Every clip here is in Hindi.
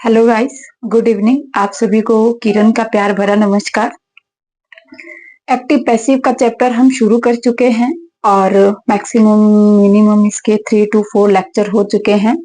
Hello guys, good evening. आप सभी को किरण का प्यार भरा नमस्कार। एक्टिव पैसिव का चैप्टर हम शुरू कर चुके हैं और मैक्सिमम मिनिमम इसके 3 to 4 लेक्चर हो चुके हैं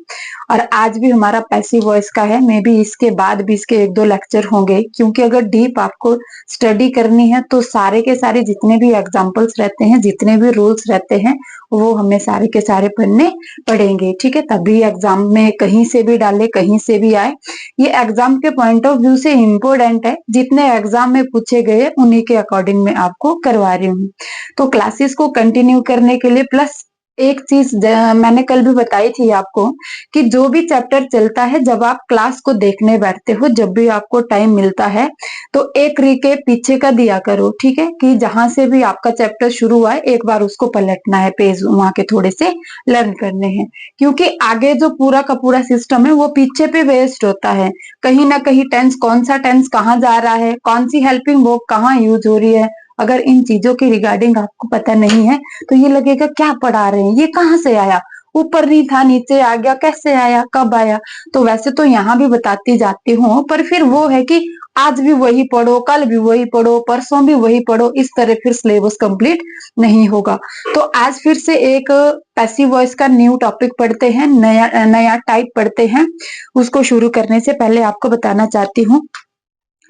और आज भी हमारा पैसिव वॉइस का है। मे बी इसके बाद भी इसके 1-2 लेक्चर होंगे, क्योंकि अगर डीप आपको स्टडी करनी है तो सारे के सारे जितने भी एग्जाम्पल्स रहते हैं, जितने भी रूल्स रहते हैं, वो हमें सारे के सारे पढ़ने पड़ेंगे। ठीक है, तभी एग्जाम में कहीं से भी डाले, कहीं से भी आए। ये एग्जाम के पॉइंट ऑफ व्यू से इम्पोर्टेंट है। जितने एग्जाम में पूछे गए उन्हीं के अकॉर्डिंग मैं आपको करवा रही हूँ। तो क्लासेस को कंटिन्यू करने के लिए प्लस एक चीज मैंने कल भी बताई थी आपको कि जो भी चैप्टर चलता है, जब आप क्लास को देखने बैठते हो, जब भी आपको टाइम मिलता है, तो एक रिके पीछे का दिया करो। ठीक है, कि जहां से भी आपका चैप्टर शुरू हुआ है एक बार उसको पलटना है, पेज वहां के थोड़े से लर्न करने हैं, क्योंकि आगे जो पूरा का पूरा सिस्टम है वो पीछे पे वेस्ट होता है। कहीं ना कहीं टेंस, कौन सा टेंस कहाँ जा रहा है, कौन सी हेल्पिंग वर्ब कहाँ यूज हो रही है, अगर इन चीजों के रिगार्डिंग आपको पता नहीं है तो ये लगेगा क्या पढ़ा रहे हैं, ये कहाँ से आया, ऊपर नहीं था नीचे आ गया, कैसे आया, कब आया। तो वैसे तो यहाँ भी बताती जाती हूँ, पर फिर वो है कि आज भी वही पढ़ो, कल भी वही पढ़ो, परसों भी वही पढ़ो, इस तरह फिर सिलेबस कंप्लीट नहीं होगा। तो आज फिर से एक पैसिव वॉइस का न्यू टॉपिक पढ़ते हैं, नया नया टाइप पढ़ते हैं। उसको शुरू करने से पहले आपको बताना चाहती हूँ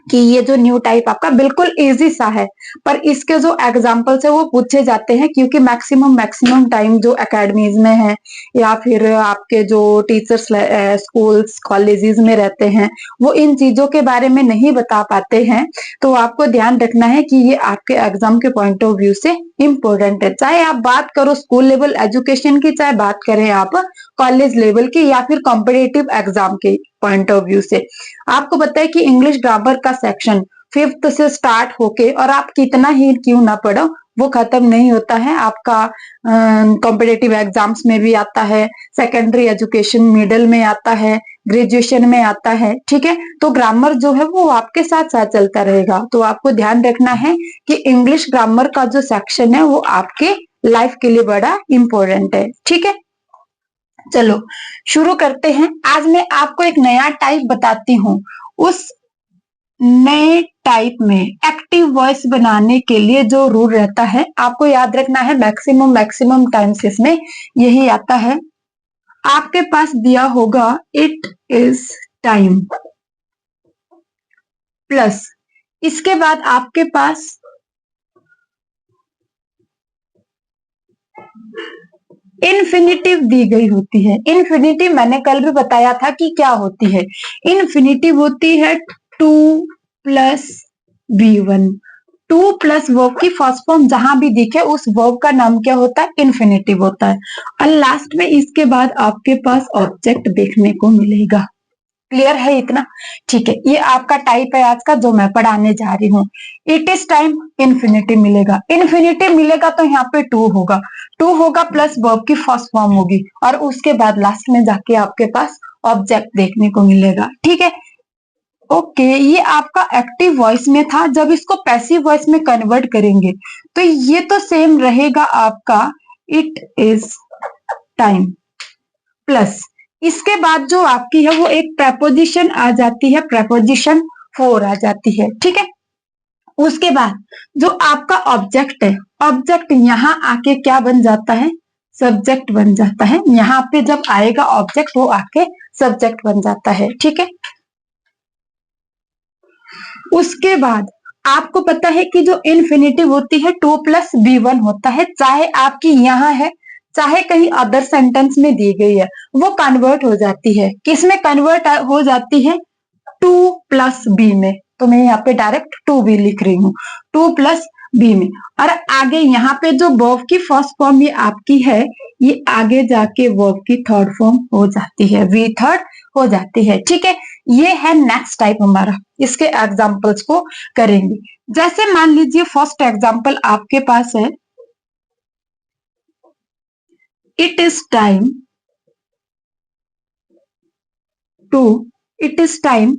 कि ये जो न्यू टाइप आपका बिल्कुल इजी सा है, पर इसके जो एग्जाम्पल्स है वो पूछे जाते हैं, क्योंकि मैक्सिमम टाइम जो एकेडमीज में है या फिर आपके जो टीचर्स स्कूल्स कॉलेजेस में रहते हैं, वो इन चीजों के बारे में नहीं बता पाते हैं। तो आपको ध्यान रखना है कि ये आपके एग्जाम के पॉइंट ऑफ व्यू से इम्पोर्टेंट है। चाहे आप बात करो स्कूल लेवल एजुकेशन की, चाहे बात करें आप कॉलेज लेवल की या फिर कॉम्पिटेटिव एग्जाम के पॉइंट ऑफ व्यू से। आपको पता है कि इंग्लिश ग्रामर का सेक्शन 5th से स्टार्ट होके, और आप कितना ही क्यों ना पढ़ो, वो खत्म नहीं होता है। आपका कॉम्पिटेटिव एग्जाम्स में भी आता है, सेकेंडरी एजुकेशन मिडिल में आता है, ग्रेजुएशन में आता है। ठीक है, तो ग्रामर जो है वो आपके साथ साथ चलता रहेगा। तो आपको ध्यान रखना है कि इंग्लिश ग्रामर का जो सेक्शन है वो आपके लाइफ के लिए बड़ा इंपॉर्टेंट है। ठीक है, चलो शुरू करते हैं। आज मैं आपको एक नया टाइप बताती हूँ। उस नए टाइप में एक्टिव वॉइस बनाने के लिए जो रूल रहता है आपको याद रखना है। मैक्सिमम टाइम्स इसमें यही आता है। आपके पास दिया होगा इट इज टाइम, प्लस इसके बाद आपके पास इन्फिनिटिव दी गई होती है। इन्फिनिटिव मैंने कल भी बताया था कि क्या होती है। इन्फिनिटिव होती है 2+V1। 2+ वर्ब की फर्स्ट फॉर्म जहां भी दिखे उस वर्ब का नाम क्या होता है, इन्फिनिटिव होता है। और लास्ट में इसके बाद आपके पास ऑब्जेक्ट देखने को मिलेगा। क्लियर है इतना? ठीक है, ये आपका टाइप है आज का जो मैं पढ़ाने जा रही हूँ। इट इज टाइम, इन्फिनिटिव मिलेगा। इन्फिनिटिव मिलेगा तो यहाँ पे 2 होगा, 2 होगा प्लस वर्ब की फर्स्ट फॉर्म होगी, और उसके बाद लास्ट में जाके आपके पास ऑब्जेक्ट देखने को मिलेगा। ठीक है, ओके। ये आपका एक्टिव वॉइस में था। जब इसको पैसिव वॉइस में कन्वर्ट करेंगे तो ये तो सेम रहेगा आपका इट इज टाइम, प्लस इसके बाद जो आपकी है वो एक प्रेपोजिशन आ जाती है, प्रेपोजिशन फोर आ जाती है। ठीक है, उसके बाद जो आपका ऑब्जेक्ट है, ऑब्जेक्ट यहाँ आके क्या बन जाता है, सब्जेक्ट बन जाता है। यहाँ पे जब आएगा ऑब्जेक्ट वो आके सब्जेक्ट बन जाता है। ठीक है, उसके बाद आपको पता है कि जो इन्फिनिटिव होती है 2+V1 होता है, चाहे आपकी यहाँ है चाहे कहीं अदर सेंटेंस में दी गई है, वो कन्वर्ट हो जाती है। किसमें कन्वर्ट हो जाती है, 2+B में। तो मैं यहाँ पे डायरेक्ट 2B लिख रही हूँ, 2+B में। और आगे यहाँ पे जो वर्ब की फर्स्ट फॉर्म ये आपकी है, ये आगे जाके वर्ब की थर्ड फॉर्म हो जाती है, V थर्ड हो जाती है। ठीक है, ये है नेक्स्ट टाइप हमारा। इसके एग्जाम्पल्स को करेंगे। जैसे मान लीजिए फर्स्ट एग्जाम्पल आपके पास है, it is time to, it is time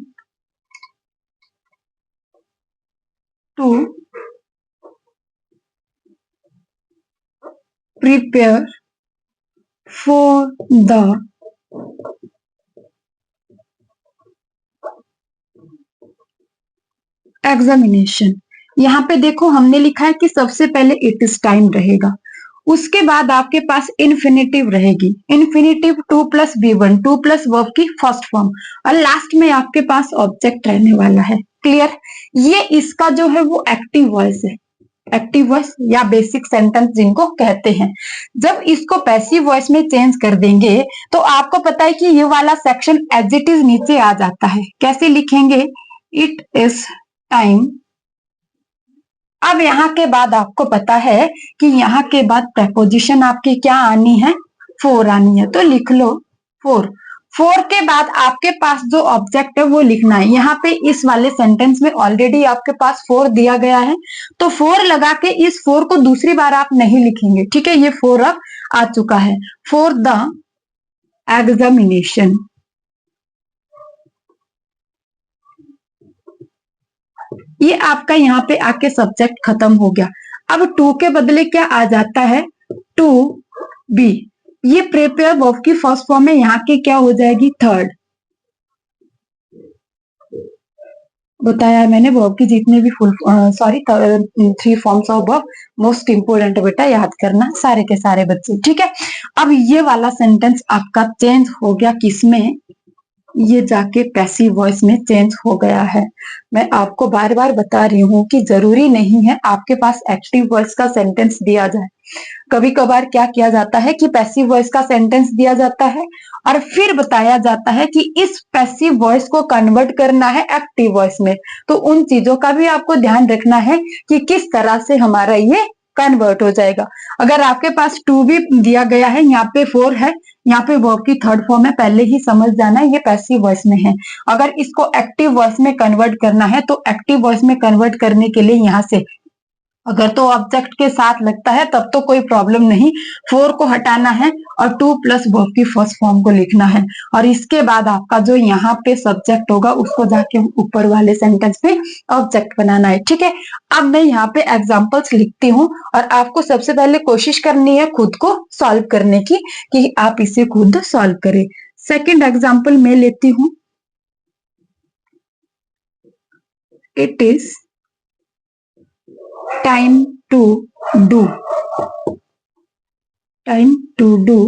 to prepare for the examination. यहाँ पे देखो हमने लिखा है कि सबसे पहले इट इज टाइम रहेगा, उसके बाद आपके पास इन्फिनेटिव रहेगी, infinitive to plus V one, to plus verb की फर्स्ट फॉर्म, और लास्ट में आपके पास ऑब्जेक्ट रहने वाला है। क्लियर? ये इसका जो है वो एक्टिव वॉइस है, एक्टिव वॉइस या बेसिक सेंटेंस जिनको कहते हैं। जब इसको पैसिव वॉइस में चेंज कर देंगे तो आपको पता है कि ये वाला सेक्शन एज इट इज नीचे आ जाता है। कैसे लिखेंगे? It is time. अब यहाँ के बाद आपको पता है कि यहाँ के बाद प्रपोजिशन आपकी क्या आनी है? फोर आनी है, तो लिख लो फोर। फोर के बाद आपके पास जो ऑब्जेक्ट है वो लिखना है। यहाँ पे इस वाले सेंटेंस में ऑलरेडी आपके पास फोर दिया गया है, तो फोर लगा के इस फोर को दूसरी बार आप नहीं लिखेंगे, ठीक है? ये फोर अब आ चुका है। फॉर द एग्जामिनेशन, ये आपका यहाँ पे आके सब्जेक्ट खत्म हो गया। अब टू के बदले क्या आ जाता है? To be. ये प्रिपेयर वर्ब की फर्स्ट फॉर्म है, यहाँ के क्या हो जाएगी? थर्ड। बताया है मैंने वर्ब की जितने भी full sorry three forms of verb most important बेटा याद करना सारे के सारे बच्चे, ठीक है? अब ये वाला सेंटेंस आपका चेंज हो गया किसमें? ये जाके पैसिव वॉइस में चेंज हो गया है। मैं आपको बार बार बता रही हूँ कि जरूरी नहीं है आपके पास एक्टिव वॉइस का सेंटेंस दिया जाए। कभी कभार क्या किया जाता है कि पैसिव वॉइस का सेंटेंस दिया जाता है और फिर बताया जाता है कि इस पैसिव वॉइस को कन्वर्ट करना है एक्टिव वॉइस में। तो उन चीजों का भी आपको ध्यान रखना है कि किस तरह से हमारा ये कन्वर्ट हो जाएगा। अगर आपके पास टू भी दिया गया है, यहाँ पे फोर है, यहाँ पे वर्ब की थर्ड फॉर्म है, पहले ही समझ जाना ये पैसिव वॉइस में है। अगर इसको एक्टिव वॉइस में कन्वर्ट करना है तो एक्टिव वॉइस में कन्वर्ट करने के लिए यहाँ से अगर तो ऑब्जेक्ट के साथ लगता है तब तो कोई प्रॉब्लम नहीं, फोर को हटाना है और टू प्लस वर्ब की फर्स्ट फॉर्म को लिखना है, और इसके बाद आपका जो यहाँ पे सब्जेक्ट होगा उसको जाके ऊपर वाले सेंटेंस में ऑब्जेक्ट बनाना है, ठीक है? अब मैं यहाँ पे एग्जांपल्स लिखती हूँ और आपको सबसे पहले कोशिश करनी है खुद को सॉल्व करने की, कि आप इसे खुद सॉल्व करें। सेकेंड एग्जाम्पल मैं लेती हूँ। It is time to do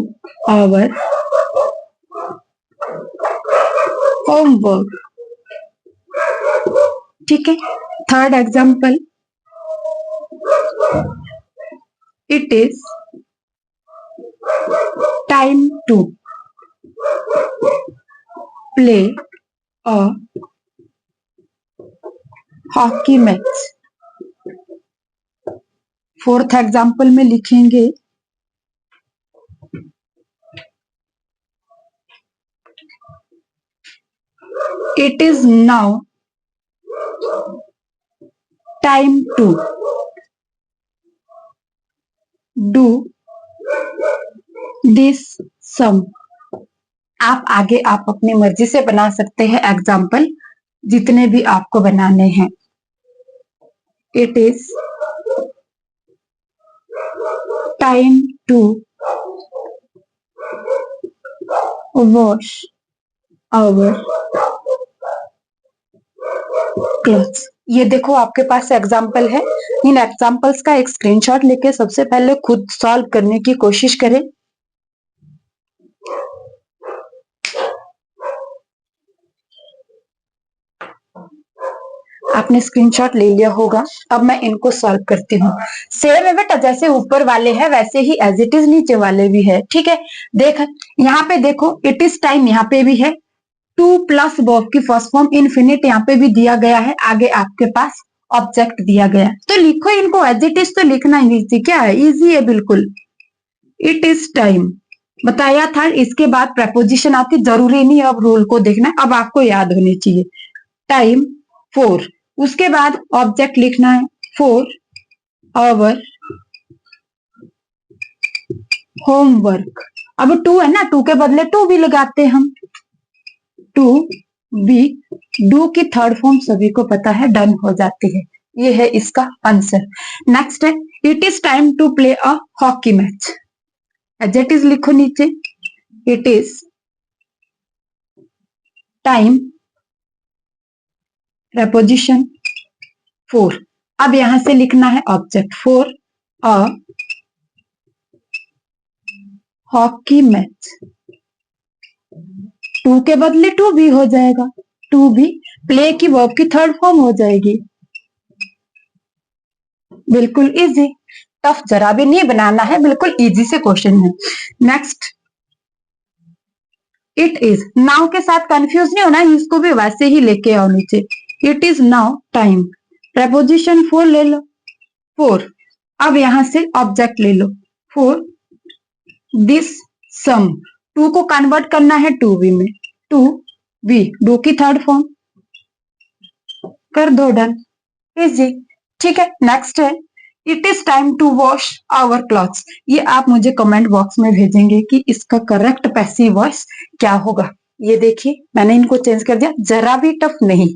our homework, ठीक है? Third example, it is time to play a hockey match. Fourth example में लिखेंगे it is now time to do this sum. आप आगे आप अपनी मर्जी से बना सकते हैं एग्जाम्पल, जितने भी आपको बनाने हैं। It is time to wash our clothes. ये देखो आपके पास एग्जाम्पल है। इन एग्जाम्पल्स का एक स्क्रीनशॉट लेके सबसे पहले खुद सॉल्व करने की कोशिश करें। आपने स्क्रीनशॉट ले लिया होगा। अब मैं इनको सॉल्व करती हूँ। सेम है बेटा, जैसे ऊपर वाले हैं वैसे ही एज इट इज नीचे वाले भी है, ठीक है? देख यहाँ पे देखो इट इज टाइम यहाँ पे भी है, टू प्लस वर्ब की फर्स्ट फॉर्म इनफिनिट यहाँ पे भी दिया गया है, आगे आपके पास ऑब्जेक्ट दिया गया, तो लिखो इनको एज इट इज, तो लिखना इजी क्या है, इजी है बिल्कुल। इट इज टाइम बताया था, इसके बाद प्रपोजिशन आती, जरूरी नहीं अब रूल को देखना, अब आपको याद होनी चाहिए। टाइम फोर, उसके बाद ऑब्जेक्ट लिखना है फोर आवर होमवर्क। अब टू है ना, टू के बदले टू भी लगाते हम, टू बी, डू की थर्ड फॉर्म सभी को पता है डन हो जाती है। ये है इसका आंसर। नेक्स्ट है it is time to play a hockey match. As it is लिखो नीचे, इट इज टाइम प्रपोजिशन 4। अब यहां से लिखना है object for, a hockey match. To के बदले टू भी हो जाएगा, टू भी प्ले की वर्ब की थर्ड फॉर्म हो जाएगी। बिल्कुल इजी, टफ जरा भी नहीं बनाना है, बिल्कुल इजी से क्वेश्चन है। Next, it is. नाउ के साथ कंफ्यूज नहीं होना, इसको भी वैसे ही लेके आओ नीचे। It is now time, preposition for ले लो, फोर। अब यहां से ऑब्जेक्ट ले लो, फोर दिस सम। टू को कन्वर्ट करना है टू वी में, टू वी, डू की थर्ड फॉर्म कर दो, डन, इजी। ठीक है, नेक्स्ट है, it is time to wash our clothes. ये आप मुझे कमेंट बॉक्स में भेजेंगे कि इसका करेक्ट पैसिव वॉइस क्या होगा। ये देखिए मैंने इनको चेंज कर दिया, जरा भी टफ नहीं,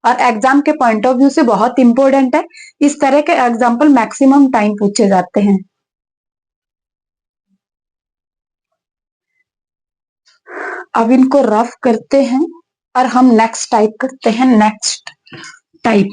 और एग्जाम के पॉइंट ऑफ व्यू से बहुत इंपॉर्टेंट है। इस तरह के एग्जाम्पल मैक्सिमम टाइम पूछे जाते हैं। अब इनको रफ करते हैं और हम नेक्स्ट टाइप करते हैं। नेक्स्ट टाइप,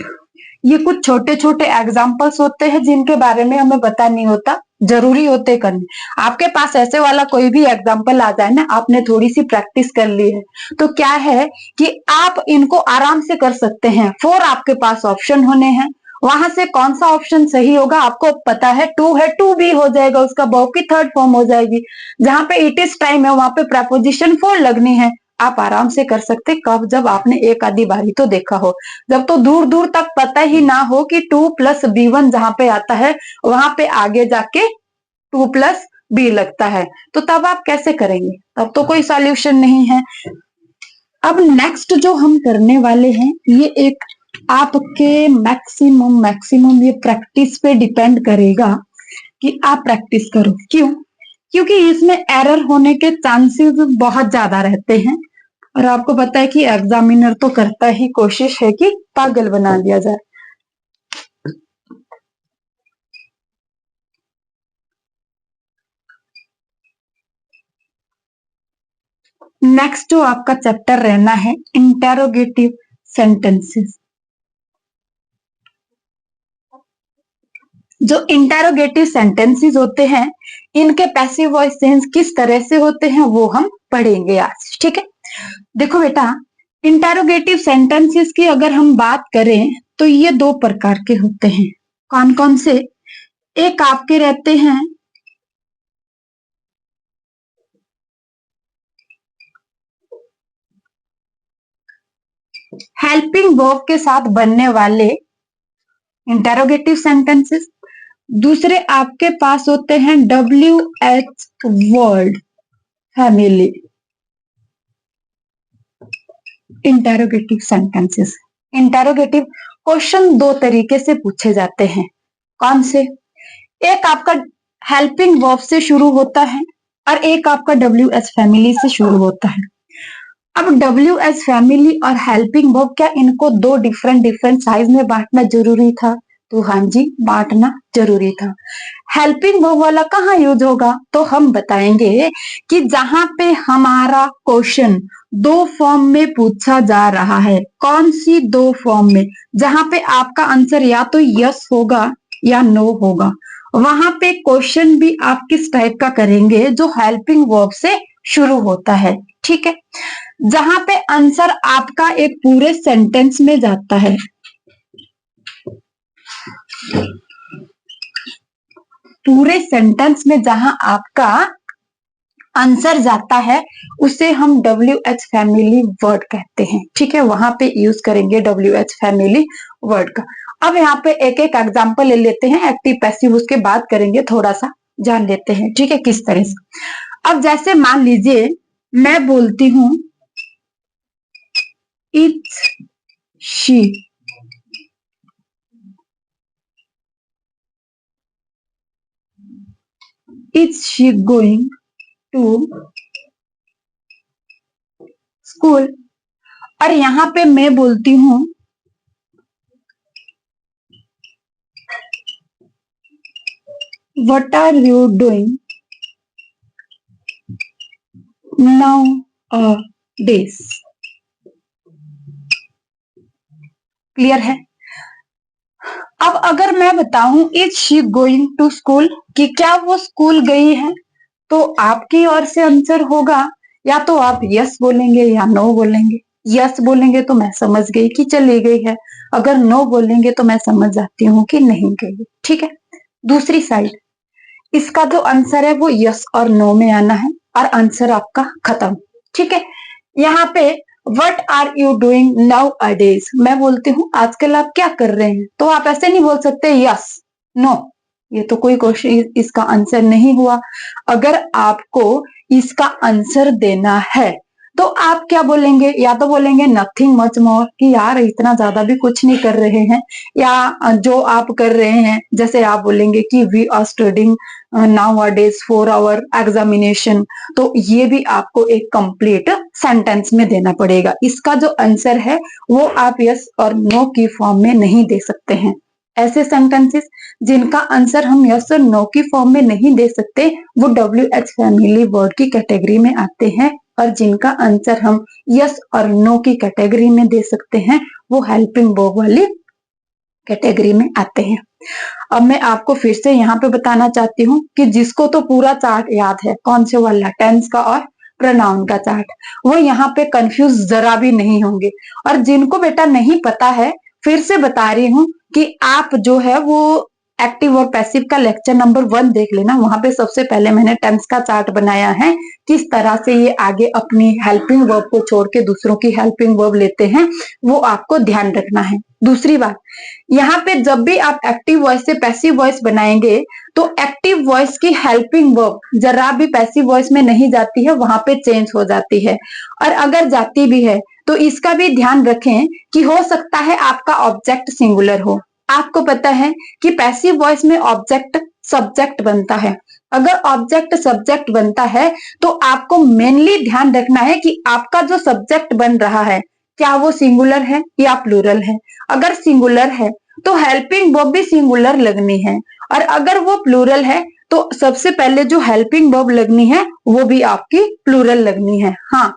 ये कुछ छोटे छोटे एग्जाम्पल्स होते हैं जिनके बारे में हमें पता नहीं होता, जरूरी होते करने। आपके पास ऐसे वाला कोई भी एग्जाम्पल आ जाए ना, आपने थोड़ी सी प्रैक्टिस कर ली है, तो क्या है कि आप इनको आराम से कर सकते हैं। फोर आपके पास ऑप्शन होने हैं, वहां से कौन सा ऑप्शन सही होगा आपको पता है। टू है, टू भी हो जाएगा, उसका वर्ब की थर्ड फॉर्म हो जाएगी। जहां पे इट इज टाइम है वहां पे प्रपोजिशन फोर लगनी है। आप आराम से कर सकते, कब, जब आपने एक आधी बारी तो देखा हो, जब तो दूर दूर तक पता ही ना हो कि टू प्लस बी वन जहां पे आता है वहां पे आगे जाके टू प्लस बी लगता है, तो तब आप कैसे करेंगे, तब तो कोई सॉल्यूशन नहीं है। अब नेक्स्ट जो हम करने वाले हैं, ये एक आपके मैक्सिमम ये प्रैक्टिस पे डिपेंड करेगा कि आप प्रैक्टिस करो। क्यों? क्योंकि इसमें एरर होने के चांसेस बहुत ज्यादा रहते हैं, और आपको पता है कि एग्जामिनर तो करता ही कोशिश है कि पागल बना दिया जाए। नेक्स्ट जो आपका चैप्टर रहना है, इंटेरोगेटिव सेंटेंसेस। जो इंटेरोगेटिव सेंटेंसेस होते हैं, इनके पैसिव वॉइस चेंज किस तरह से होते हैं वो हम पढ़ेंगे आज। ठीक है, देखो बेटा, इंटेरोगेटिव सेंटेंसेस की अगर हम बात करें तो ये दो प्रकार के होते हैं। कौन कौन से? एक आपके रहते हैं हेल्पिंग वर्ब के साथ बनने वाले इंटेरोगेटिव सेंटेंसेस। दूसरे आपके पास होते हैं WH word family interrogative sentences. Interrogative question दो तरीके से पूछे जाते हैं। कौन से? एक आपका हेल्पिंग वर्ब से शुरू होता है और एक आपका WH फैमिली से शुरू होता है। अब WH फैमिली और हेल्पिंग वर्ब, क्या इनको दो डिफरेंट साइज में बांटना जरूरी था? तो हाँ जी, बांटना जरूरी था। हेल्पिंग वर्ब वाला कहाँ यूज होगा? तो हम बताएंगे कि जहां पे हमारा क्वेश्चन दो फॉर्म में पूछा जा रहा है। कौन सी दो फॉर्म में? जहां पे आपका आंसर या तो यस होगा या नो होगा, वहां पे क्वेश्चन भी आप किस टाइप का करेंगे? जो हेल्पिंग वर्ब से शुरू होता है। ठीक है, जहां पे आंसर आपका एक पूरे सेंटेंस में जाता है, पूरे सेंटेंस में जहां आपका आंसर जाता है, उसे हम WH फैमिली वर्ड कहते हैं। ठीक है, वहां पे यूज करेंगे WH फैमिली वर्ड का। अब यहाँ पे एक एक एग्जांपल ले लेते हैं, एक्टिव पैसिव उसके बाद करेंगे, थोड़ा सा जान लेते हैं। ठीक है, किस तरह से। अब जैसे मान लीजिए मैं बोलती हूं it's she, is she going to school, और यहां पे मैं बोलती हूं what are you doing nowadays. Clear है? अब अगर मैं बताऊं is she going to school, कि क्या वो स्कूल गई है, तो आपकी ओर से आंसर होगा या तो आप यस बोलेंगे या नो बोलेंगे। यस बोलेंगे तो मैं समझ गई कि चली गई है, अगर नो बोलेंगे तो मैं समझ जाती हूँ कि नहीं गई। ठीक है, दूसरी साइड इसका जो आंसर है वो यस और नो में आना है और आंसर आपका खत्म। ठीक है, यहाँ पे what are you doing nowadays, मैं बोलती हूँ आजकल आप क्या कर रहे हैं, तो आप ऐसे नहीं बोल सकते यस नो, ये तो कोई क्वेश्चन इसका आंसर नहीं हुआ। अगर आपको इसका आंसर देना है तो आप क्या बोलेंगे, या तो बोलेंगे नथिंग मच मोर, कि यार इतना ज्यादा भी कुछ नहीं कर रहे हैं, या जो आप कर रहे हैं, जैसे आप बोलेंगे कि we are studying nowadays for our examination, तो ये भी आपको एक कंप्लीट सेंटेंस में देना पड़ेगा। इसका जो आंसर है वो आप यस और नो की फॉर्म में नहीं दे सकते हैं। ऐसे सेंटेंसेस जिनका आंसर हम यस और नो की फॉर्म में नहीं दे सकते वो WH फैमिली वर्ड की कैटेगरी में आते हैं, और जिनका आंसर हम यस और नो की कैटेगरी में दे सकते हैं वो हेल्पिंग वर्ब वाली कैटेगरी में आते हैं। अब मैं आपको फिर से यहाँ पे बताना चाहती हूँ कि जिसको तो पूरा चार्ट याद है, कौन से वाला, टेंस का और प्रोनाउन का चार्ट, वो यहाँ पे कंफ्यूज जरा भी नहीं होंगे। और जिनको बेटा नहीं पता है, फिर से बता रही हूँ कि आप जो है वो एक्टिव और पैसिव का लेक्चर नंबर 1 देख लेना, वहां पे सबसे पहले मैंने टेंस का चार्ट बनाया है, किस तरह से ये आगे अपनी हेल्पिंग वर्ब को छोड़ के दूसरों की हेल्पिंग वर्ब लेते हैं, वो आपको ध्यान रखना है। दूसरी बात, यहाँ पे जब भी आप एक्टिव वॉइस से पैसिव वॉइस बनाएंगे तो एक्टिव वॉइस की हेल्पिंग वर्ब जरा भी पैसिव वॉइस में नहीं जाती है, वहां पे चेंज हो जाती है। और अगर जाती भी है तो इसका भी ध्यान रखें कि हो सकता है आपका ऑब्जेक्ट सिंगुलर हो। आपको पता है कि पैसिव वॉइस में ऑब्जेक्ट सब्जेक्ट बनता है, अगर ऑब्जेक्ट सब्जेक्ट बनता है तो आपको मेनली ध्यान रखना है कि आपका जो सब्जेक्ट बन रहा है क्या वो सिंगुलर है या प्लूरल है। अगर सिंगुलर है तो हेल्पिंग वर्ब भी सिंगुलर लगनी है, और अगर वो प्लूरल है तो सबसे पहले जो हेल्पिंग वर्ब लगनी है वो भी आपकी प्लूरल लगनी है। हाँ,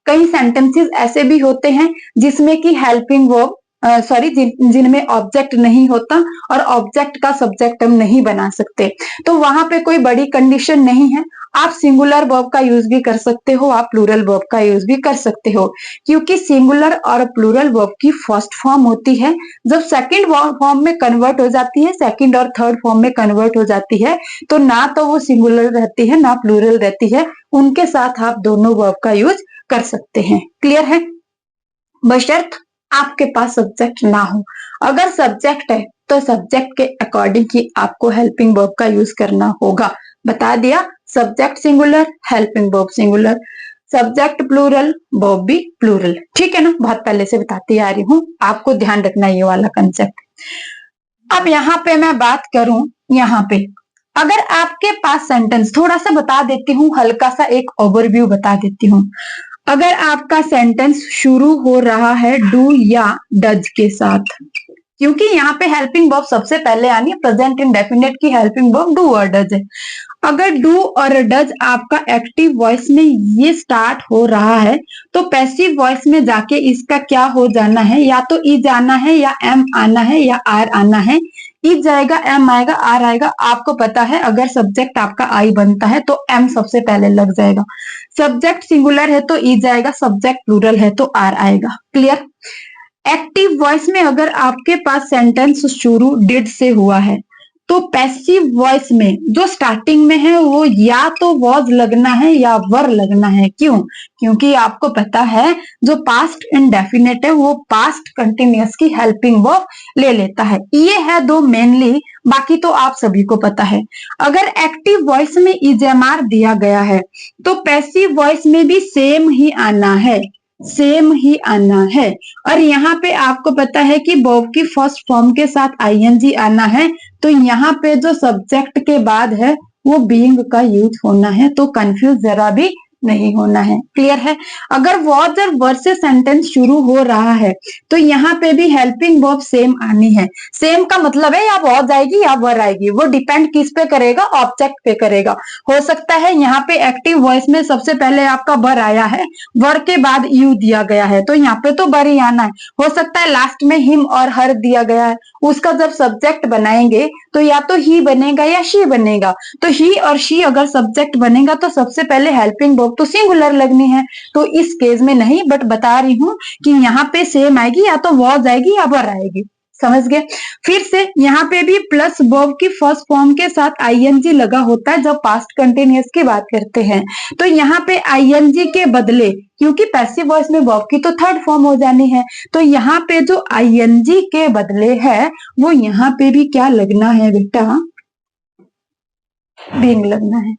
कई सेंटेंसेस ऐसे भी होते हैं जिसमें कि हेल्पिंग वर्ब जिनमें ऑब्जेक्ट नहीं होता और ऑब्जेक्ट का सब्जेक्ट हम नहीं बना सकते, तो वहां पे कोई बड़ी कंडीशन नहीं है, आप सिंगुलर वर्ब का यूज भी कर सकते हो, आप प्लूरल वर्ब का यूज भी कर सकते हो, क्योंकि सिंगुलर और प्लूरल वर्ब की फर्स्ट फॉर्म होती है, जब सेकंड फॉर्म में कन्वर्ट हो जाती है, सेकंड और थर्ड फॉर्म में कन्वर्ट हो जाती है, तो ना तो वो सिंगुलर रहती है ना प्लूरल रहती है, उनके साथ आप दोनों वर्ब का यूज कर सकते हैं। क्लियर है, बशर्त आपके पास सब्जेक्ट ना हो। अगर सब्जेक्ट है तो सब्जेक्ट के अकॉर्डिंग ही आपको हेल्पिंग वर्ब का यूज करना होगा। बता दिया, subject singular helping verb singular, subject plural verb भी प्लूरल। ठीक है ना, बहुत पहले से बताती आ रही हूँ, आपको ध्यान रखना ये वाला कंसेप्ट। अब यहाँ पे मैं बात करूं, यहाँ पे अगर आपके पास सेंटेंस, थोड़ा सा बता देती हूँ, हल्का सा एक ओवरव्यू बता देती हूँ। अगर आपका सेंटेंस शुरू हो रहा है डू या डज के साथ, क्योंकि यहाँ पे हेल्पिंग वर्ब सबसे पहले आनी है, प्रेजेंट इंडेफिनिट की हेल्पिंग वर्ब डू और डज है। अगर डू और डज आपका एक्टिव वॉइस में ये स्टार्ट हो रहा है तो पैसिव वॉइस में जाके इसका क्या हो जाना है, या तो इज आना है या एम आना है या आर आना है। इज जाएगा, एम आएगा, आर आएगा। आपको पता है अगर सब्जेक्ट आपका आई बनता है तो एम सबसे पहले लग जाएगा, सब्जेक्ट सिंगुलर है तो इज आएगा, सब्जेक्ट प्लूरल है तो आर आएगा। क्लियर। एक्टिव वॉइस में अगर आपके पास सेंटेंस शुरू डिड से हुआ है तो पैसिव वॉइस में जो स्टार्टिंग में है वो या तो वॉज लगना है या वर लगना है। क्यों? क्योंकि आपको पता है जो पास्ट इंडेफिनिट है वो पास्ट कंटिन्यूअस की हेल्पिंग वर्ब ले लेता है। ये है दो मेनली, बाकी तो आप सभी को पता है। अगर एक्टिव वॉइस में इजेमार दिया गया है तो पैसिव वॉइस में भी सेम ही आना है, सेम ही आना है। और यहाँ पे आपको पता है कि वर्ब की फर्स्ट फॉर्म के साथ आईएनजी आना है, तो यहाँ पे जो सब्जेक्ट के बाद है वो बीइंग का यूज होना है, तो कंफ्यूज जरा भी नहीं होना है। क्लियर है। अगर वॉज और वर से सेंटेंस शुरू हो रहा है तो यहाँ पे भी हेल्पिंग वर्ब सेम आनी है। सेम का मतलब है या वॉज आएगी या वर आएगी, वो डिपेंड किस पे करेगा, ऑब्जेक्ट पे करेगा। हो सकता है यहाँ पे एक्टिव वॉइस में सबसे पहले आपका वर आया है, वर के बाद यू दिया गया है, तो यहाँ पे तो वर ही आना है। हो सकता है लास्ट में हिम और हर दिया गया है, उसका जब सब्जेक्ट बनाएंगे तो या तो ही बनेगा या शी बनेगा। तो ही और शी अगर सब्जेक्ट बनेगा तो सबसे पहले हेल्पिंग वर्ब तो सिंगुलर लगनी है। तो इस केस में नहीं, बट बता रही हूं कि यहाँ पे सेम आएगी, या तो वॉज आएगी या वर आएगी। समझ गए। फिर से यहाँ पे भी प्लस वर्ब की फर्स्ट फॉर्म के साथ आईएनजी लगा होता है जब पास्ट कंटिन्यूअस की बात करते हैं। तो यहाँ पे आईएनजी के बदले, क्योंकि पैसिव वॉइस में वर्ब की तो थर्ड फॉर्म हो जानी है, तो यहाँ पे जो आईएनजी के बदले है वो यहाँ पे भी क्या लगना है बेटा, बीइंग लगना है।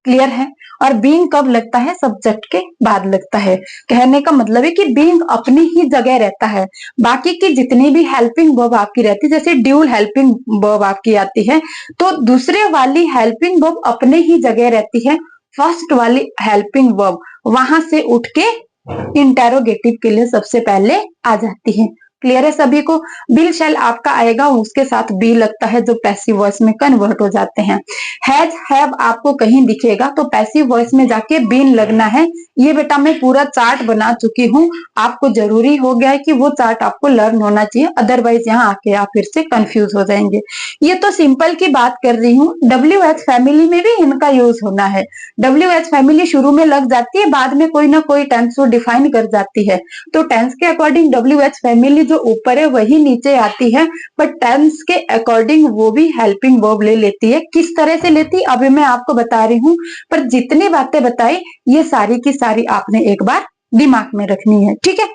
क्लियर है। और बीइंग कब लगता है, सब्जेक्ट के बाद लगता है। कहने का मतलब है कि बीइंग अपनी ही जगह रहता है। बाकी की जितनी भी हेल्पिंग वर्ब आपकी रहती है, जैसे ड्यूल हेल्पिंग वर्ब आपकी आती है, तो दूसरे वाली हेल्पिंग वर्ब अपने ही जगह रहती है। फर्स्ट वाली हेल्पिंग वर्ब वहां से उठ के इंटेरोगेटिव के लिए सबसे पहले आ जाती है। क्लियर है सभी को। बिल शैल आपका आएगा, उसके साथ बी लगता है जो पैसिव वॉइस में कन्वर्ट हो जाते हैं। हैज हैव आपको कहीं दिखेगा तो पैसिव वॉइस में जाके बीन लगना है। ये बेटा मैं पूरा चार्ट बना चुकी हूँ, आपको जरूरी हो गया है कि वो चार्ट आपको लर्न होना चाहिए, अदरवाइज यहाँ आके आप फिर से कंफ्यूज हो जाएंगे। ये तो सिंपल की बात कर रही हूँ। डब्ल्यू एच फैमिली में भी इनका यूज होना है। डब्ल्यू एच फैमिली शुरू में लग जाती है, बाद में कोई ना कोई टेंस को डिफाइन कर जाती है। तो टेंस के अकॉर्डिंग डब्ल्यू एच फैमिली जो ऊपर है वही नीचे आती है, बट टेंस के अकॉर्डिंग वो भी हेल्पिंग वर्ब ले लेती है। किस तरह से लेती है अभी मैं आपको बता रही हूँ, पर जितनी बातें बताई ये सारी की सारी आपने एक बार दिमाग में रखनी है। ठीक है।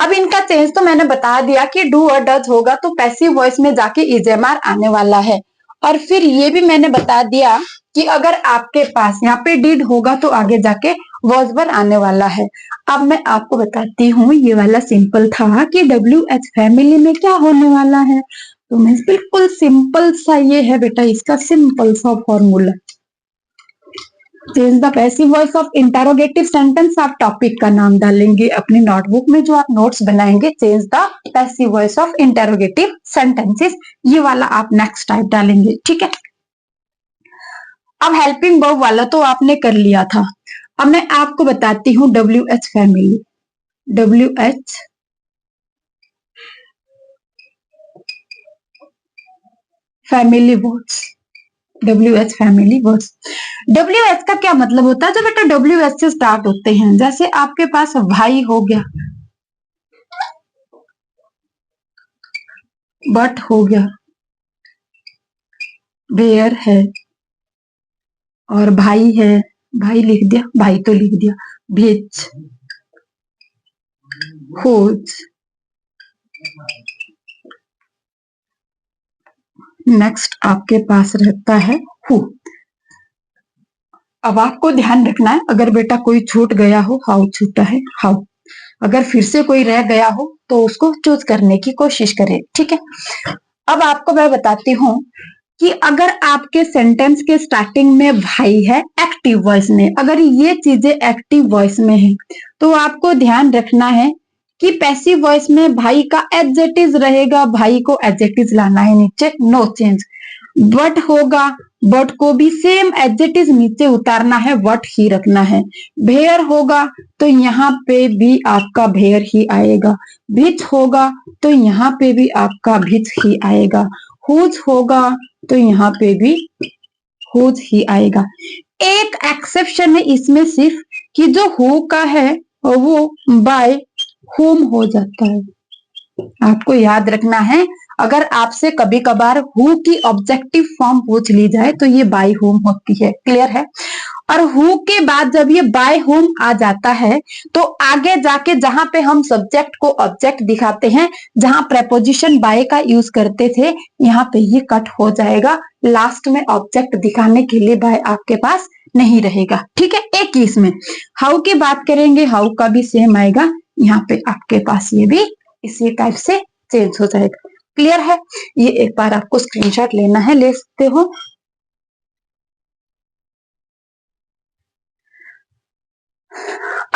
अब इनका चेंज तो मैंने बता दिया कि डू और डज होगा तो पैसिव वॉइस में जाके इजेमार आने वाला है। और फिर ये भी मैंने बता दिया कि अगर आपके पास यहाँ पे डिड होगा तो आगे जाके वॉज वर आने वाला है। अब मैं आपको बताती हूँ, ये वाला सिंपल था कि डब्ल्यू एच फैमिली में क्या होने वाला है, तो मैं बिल्कुल सिंपल सा ये है बेटा इसका सिंपल सा formula. Change the passive voice of interrogative sentence, आप टॉपिक का नाम डालेंगे अपनी नोटबुक में जो आप नोट्स बनाएंगे, change the passive voice of interrogative sentences, ये वाला आप नेक्स्ट टाइप डालेंगे। ठीक है। अब हेल्पिंग वर्ब वाला तो आपने कर लिया था। अब मैं आपको बताती हूँ W H family. W H family words, W H family words. W H का क्या मतलब होता है, जो बेटा डब्ल्यू एच से स्टार्ट होते हैं। जैसे आपके पास भाई हो गया, बट हो गया, बेयर है, और भाई है, भाई लिख दिया, भाई तो लिख दिया, भेज, होज, नेक्स्ट आपके पास रहता है हु। अब आपको ध्यान रखना है, अगर बेटा कोई छूट गया हो, हाउ छूटा है, हाउ, अगर फिर से कोई रह गया हो तो उसको चूज करने की कोशिश करें। ठीक है। अब आपको मैं बताती हूँ कि अगर आपके सेंटेंस के स्टार्टिंग में भाई है एक्टिव वॉइस में, अगर ये चीजें एक्टिव वॉइस में है तो आपको ध्यान रखना है कि पैसिव वॉइस में भाई का एडजेक्टिव रहेगा, भाई को एडजेक्टिव लाना है नीचे, नो चेंज। बट होगा, बट को भी सेम एडजेक्टिव नीचे उतारना है, वट ही रखना है। भेयर होगा तो यहाँ पे भी आपका भेयर ही आएगा। भिच होगा तो यहाँ पे भी आपका भिच ही आएगा। हुज होगा तो यहाँ पे भी हुज ही आएगा। एक एक्सेप्शन है इसमें सिर्फ कि जो हु का है वो बाय होम हो जाता है। आपको याद रखना है, अगर आपसे कभी कभार हु की ऑब्जेक्टिव फॉर्म पूछ ली जाए तो ये बाय होम होती है। क्लियर है। और हु के बाद जब ये बाय होम आ जाता है तो आगे जाके जहां पे हम सब्जेक्ट को ऑब्जेक्ट दिखाते हैं, जहां प्रेपोजिशन बाय का यूज करते थे, यहाँ पे ये कट हो जाएगा। लास्ट में ऑब्जेक्ट दिखाने के लिए बाय आपके पास नहीं रहेगा। ठीक है। एक ही इसमें हाउ की बात करेंगे, हाउ का भी सेम आएगा, यहाँ पे आपके पास ये भी इसी टाइप से चेंज हो जाएगा। क्लियर है। ये एक बार आपको स्क्रीनशॉट लेना है, ले सकते हो।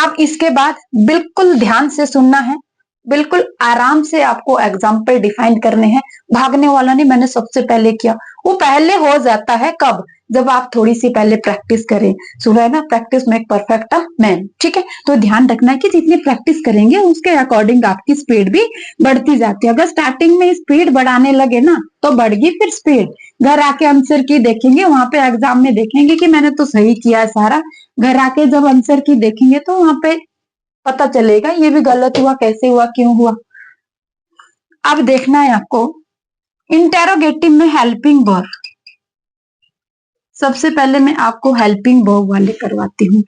अब इसके बाद बिल्कुल ध्यान से सुनना है, बिल्कुल आराम से आपको एग्जाम्पल डिफाइन करने हैं। भागने वाला नहीं, मैंने सबसे पहले किया, वो पहले हो जाता है कब, जब आप थोड़ी सी पहले प्रैक्टिस करें। सुना है ना, practice make perfect a man. ठीक है, तो ध्यान रखना है कि जितनी प्रैक्टिस करेंगे उसके अकॉर्डिंग आपकी स्पीड भी बढ़ती जाती है। अगर स्टार्टिंग में स्पीड बढ़ाने लगे ना तो बढ़गी फिर स्पीड। घर आके आंसर की देखेंगे, वहां पे एग्जाम में देखेंगे कि मैंने तो सही किया है सारा। घर आके जब आंसर की देखेंगे तो वहां पे पता चलेगा ये भी गलत हुआ, कैसे हुआ, क्यों हुआ। अब देखना है आपको इंटेरोगेटिव में हेल्पिंग वर्ब। सबसे पहले मैं आपको हेल्पिंग वर्ब वाले करवाती हूँ।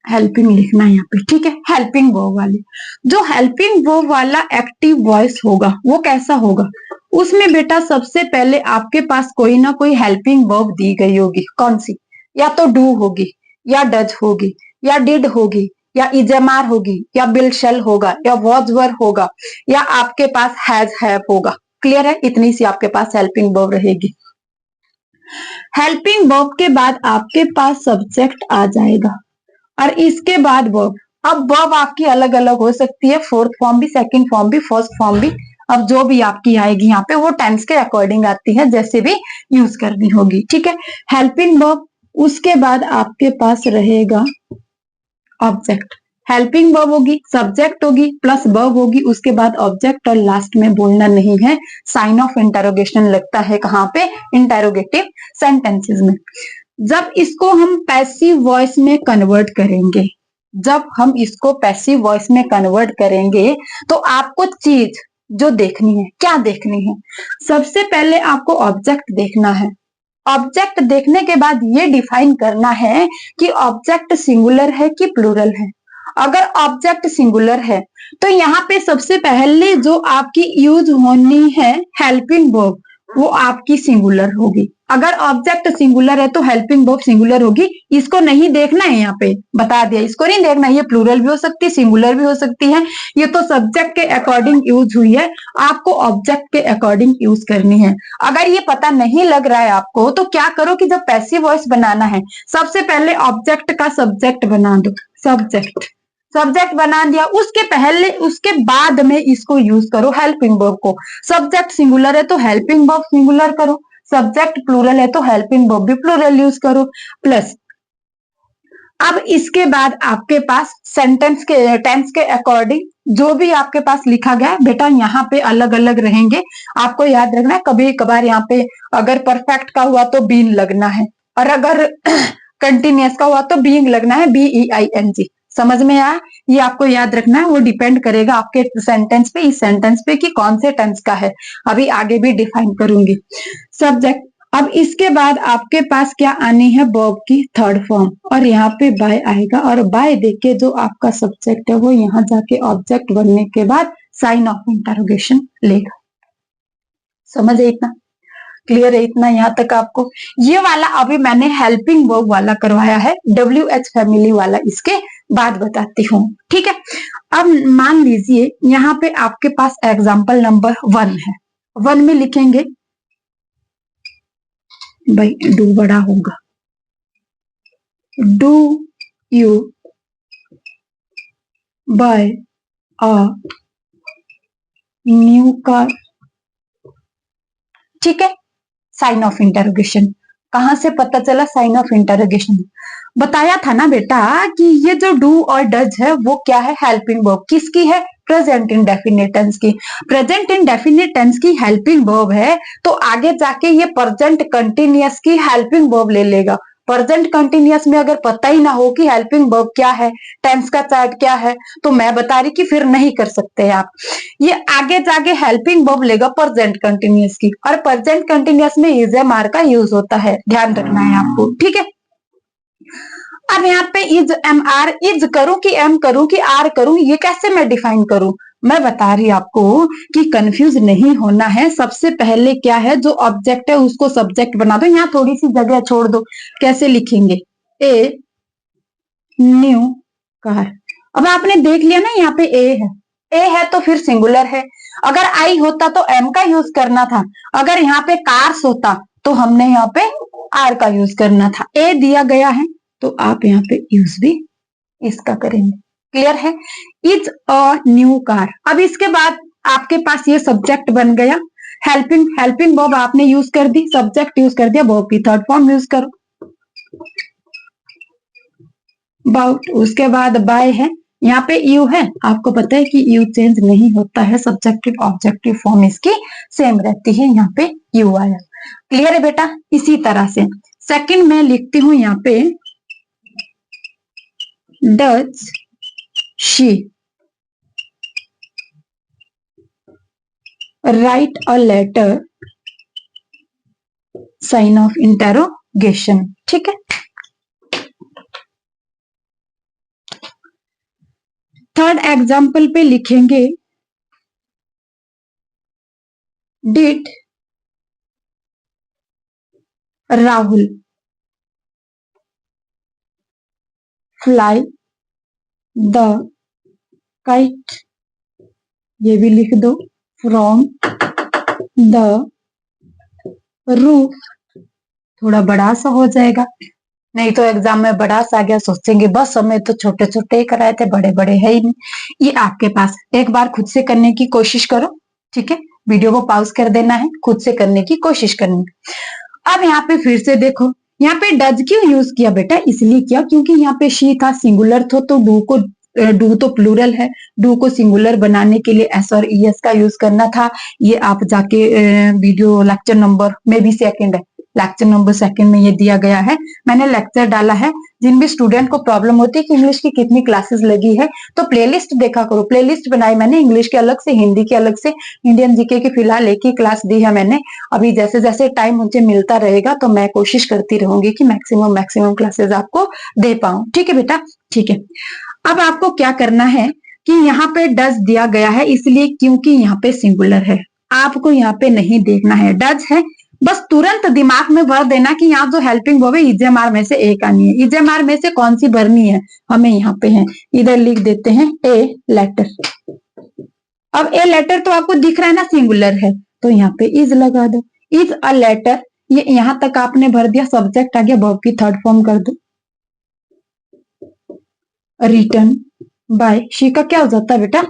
हेल्पिंग लिखना है यहाँ पे, ठीक है। हेल्पिंग वर्ब वाले, जो हेल्पिंग वर्ब वाला एक्टिव वॉइस होगा वो कैसा होगा, उसमें बेटा सबसे पहले आपके पास कोई ना कोई हेल्पिंग वर्ब दी गई होगी। कौन सी, या तो डू होगी, या डज होगी, या डिड होगी, या इजमार होगी, या बिल शेल होगा, या वॉज वर होगा, या आपके पास हैज हैव होगा। क्लियर है, इतनी सी आपके पास हेल्पिंग वर्ब रहेगी। हेल्पिंग वर्ब के बाद आपके पास सब्जेक्ट आ जाएगा और इसके बाद वर्ब। अब वर्ब आपकी अलग अलग हो सकती है, फोर्थ फॉर्म भी, सेकंड फॉर्म भी, फर्स्ट फॉर्म भी। अब जो भी आपकी आएगी यहाँ पे वो टेंस के अकॉर्डिंग आती है, जैसे भी यूज करनी होगी। ठीक है, हेल्पिंग वर्ब, उसके बाद आपके पास रहेगा ऑब्जेक्ट। हेल्पिंग वर्ब होगी, सब्जेक्ट होगी, प्लस वर्ब होगी, उसके बाद ऑब्जेक्ट, और लास्ट में बोलना नहीं है, साइन ऑफ इंटरोगेशन लगता है कहाँ पे, इंटरोगेटिव सेंटेंसेस में। जब इसको हम पैसिव वॉइस में कन्वर्ट करेंगे, जब हम इसको पैसिव वॉइस में कन्वर्ट करेंगे तो आपको चीज जो देखनी है, क्या देखनी है, सबसे पहले आपको ऑब्जेक्ट देखना है। ऑब्जेक्ट देखने के बाद ये डिफाइन करना है कि ऑब्जेक्ट सिंगुलर है कि प्लूरल है। अगर ऑब्जेक्ट सिंगुलर है तो यहाँ पे सबसे पहले जो आपकी यूज होनी है हेल्पिंग वर्ब, वो आपकी सिंगुलर होगी। अगर ऑब्जेक्ट सिंगुलर है तो हेल्पिंग वर्ब सिंगुलर होगी। इसको नहीं देखना है, यहाँ पे बता दिया, इसको नहीं देखना, ये प्लूरल भी हो सकती है, सिंगुलर भी हो सकती है। ये तो सब्जेक्ट के अकॉर्डिंग यूज हुई है, आपको ऑब्जेक्ट के अकॉर्डिंग यूज करनी है। अगर ये पता नहीं लग रहा है आपको तो क्या करो कि जब पैसिव वॉइस बनाना है सबसे पहले ऑब्जेक्ट का सब्जेक्ट बना दो। सब्जेक्ट बना दिया, उसके पहले उसके बाद में इसको यूज करो हेल्पिंग वर्ब को। सब्जेक्ट सिंगुलर है तो हेल्पिंग वर्ब सिंगुलर करो, सब्जेक्ट प्लूरल है तो हेल्पिंग वर्ब भी प्लूरल यूज करो। प्लस अब इसके बाद आपके पास सेंटेंस के टेंस के अकॉर्डिंग जो भी आपके पास लिखा गया है बेटा, यहाँ पे अलग अलग रहेंगे। आपको याद रखना है, कभी कभार यहाँ पे अगर परफेक्ट का हुआ तो बीन लगना है, और अगर कंटिन्यूअस का हुआ तो बीइंग लगना है, BEING। समझ में आया, ये आपको याद रखना है। वो डिपेंड करेगा आपके सेंटेंस पे, इस सेंटेंस पे कि कौन से टेंस का है, अभी आगे भी डिफाइन करूंगी। सब्जेक्ट, अब इसके बाद आपके पास क्या आनी है, वर्ब की थर्ड फॉर्म, और यहाँ पे बाय आएगा, और बाय देख के जो आपका सब्जेक्ट है वो यहाँ जाके ऑब्जेक्ट बनने के बाद साइन ऑफ इंटरोगेशन लेगा। समझ है इतना, क्लियर है इतना यहाँ तक आपको। ये वाला अभी मैंने हेल्पिंग वर्ब वाला करवाया है, WH फैमिली वाला इसके बाद बताती हूँ। ठीक है, अब मान लीजिए यहाँ पे आपके पास एग्जाम्पल नंबर 1 है। 1 में लिखेंगे, भाई डू बड़ा होगा, do you buy a new car. ठीक है, साइन ऑफ इंटरोगेशन। कहां से पता चला साइन ऑफ इंटरोगेशन, बताया था ना बेटा कि ये जो डू और डज है वो क्या है, हेल्पिंग वर्ब। किसकी है, प्रेजेंट इंडेफिनिट टेंस की। प्रेजेंट इंडेफिनिट टेंस की हेल्पिंग वर्ब है तो आगे जाके ये प्रेजेंट कंटिन्यूअस की हेल्पिंग वर्ब ले लेगा। प्रेजेंट कंटिन्यूअस में अगर पता ही ना हो कि हेल्पिंग वर्ब क्या है, टेंस का चार्ट क्या है, तो मैं बता रही कि फिर नहीं कर सकते आप। ये आगे जाके हेल्पिंग वर्ब लेगा प्रेजेंट कंटिन्यूअस की, और प्रेजेंट कंटिन्यूअस में इज एम आर का यूज होता है, ध्यान रखना है आपको। ठीक है, अब यहाँ पे इज एम आर, इज करूं कि एम करूं कि आर करूं, ये कैसे मैं डिफाइन करूं, मैं बता रही आपको कि कंफ्यूज नहीं होना है। सबसे पहले क्या है, जो ऑब्जेक्ट है उसको सब्जेक्ट बना दो, यहाँ थोड़ी सी जगह छोड़ दो। कैसे लिखेंगे, ए न्यू कार। अब आपने देख लिया ना यहाँ पे ए है तो फिर सिंगुलर है। अगर आई होता तो एम का यूज करना था, अगर यहाँ पे कार्स होता तो हमने यहाँ पे आर का यूज करना था। ए दिया गया है, तो आप यहाँ पे यूज भी इसका करेंगे। क्लियर है? Is a new car. अब इसके बाद आपके पास ये सब्जेक्ट बन गया। हेल्पिंग वर्ब आपने यूज कर दी, सब्जेक्ट यूज कर दिया, वर्ब की थर्ड फॉर्म यूज करो। अबाउट, उसके बाद बाय है, यहाँ पे यू है, आपको पता है कि यू चेंज नहीं होता है, सब्जेक्टिव ऑब्जेक्टिव फॉर्म इसकी सेम रहती है, यहाँ पे यू आया। क्लियर है बेटा? इसी तरह से सेकंड में लिखती हूं यहाँ पे does she write a letter, sign of interrogation. ठीक है? थर्ड एग्जाम्पल पे लिखेंगे did Rahul fly the kite, ये भी लिख दो, फ्रॉम द रूफ। थोड़ा बड़ा सा हो जाएगा, नहीं तो एग्जाम में बड़ा सा आ गया, सोचेंगे बस हमें तो छोटे छोटे ही कराए थे, बड़े बड़े है ही नहीं। ये आपके पास, एक बार खुद से करने की कोशिश करो। ठीक है? वीडियो को पॉज कर देना है, खुद से करने की कोशिश करनी। अब यहाँ पे फिर से देखो, यहाँ पे डज क्यों यूज किया बेटा? इसलिए किया क्योंकि यहाँ पे शी था, सिंगुलर था, तो डू तो प्लूरल है, डू को सिंगुलर बनाने के लिए एस और ईएस का यूज करना था। ये आप जाके वीडियो लेक्चर नंबर में भी सेकंड है, लेक्चर नंबर सेकंड में ये दिया गया है, मैंने लेक्चर डाला है। जिन भी स्टूडेंट को प्रॉब्लम होती है कि इंग्लिश की कितनी क्लासेस लगी है, तो प्लेलिस्ट देखा करो, प्लेलिस्ट बनाई मैंने, इंग्लिश के अलग से, हिंदी के अलग से, इंडियन जीके की फिलहाल एक ही क्लास दी है मैंने। अभी जैसे जैसे टाइम मुझे मिलता रहेगा तो मैं कोशिश करती रहूंगी कि मैक्सिमम क्लासेस आपको दे पाऊं। ठीक है बेटा? ठीक है। अब आपको क्या करना है कि यहाँ पे डज दिया गया है, इसलिए क्योंकि यहाँ पे सिंगुलर है, आपको यहाँ पे नहीं देखना है डज है, बस तुरंत दिमाग में भर देना कि यहाँ जो हेल्पिंग वर्ब है इजेएमआर में से एक आनी है। इजेएमआर में से कौन सी भरनी है? हमें यहाँ पे है, इधर लिख देते हैं ए लेटर। अब ए लेटर तो आपको दिख रहा है ना, सिंगुलर है, तो यहाँ पे इज लगा दो, इज अ लेटर। ये यहां तक आपने भर दिया, सब्जेक्ट आ गया, वर्ब की थर्ड फॉर्म कर दो, रिटर्न बाय। शी का क्या हो जाता है बेटा?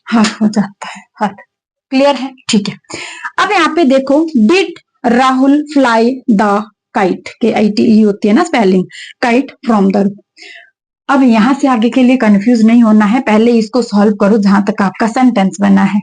हाथ हो जाता है, हाथ। क्लियर है? ठीक है। अब यहाँ पे देखो, did Rahul fly the kite, के ITE होती है ना स्पेलिंग, काइट फ्रॉम द। अब यहां से आगे के लिए कंफ्यूज नहीं होना है, पहले इसको सॉल्व करो जहां तक आपका सेंटेंस बना है।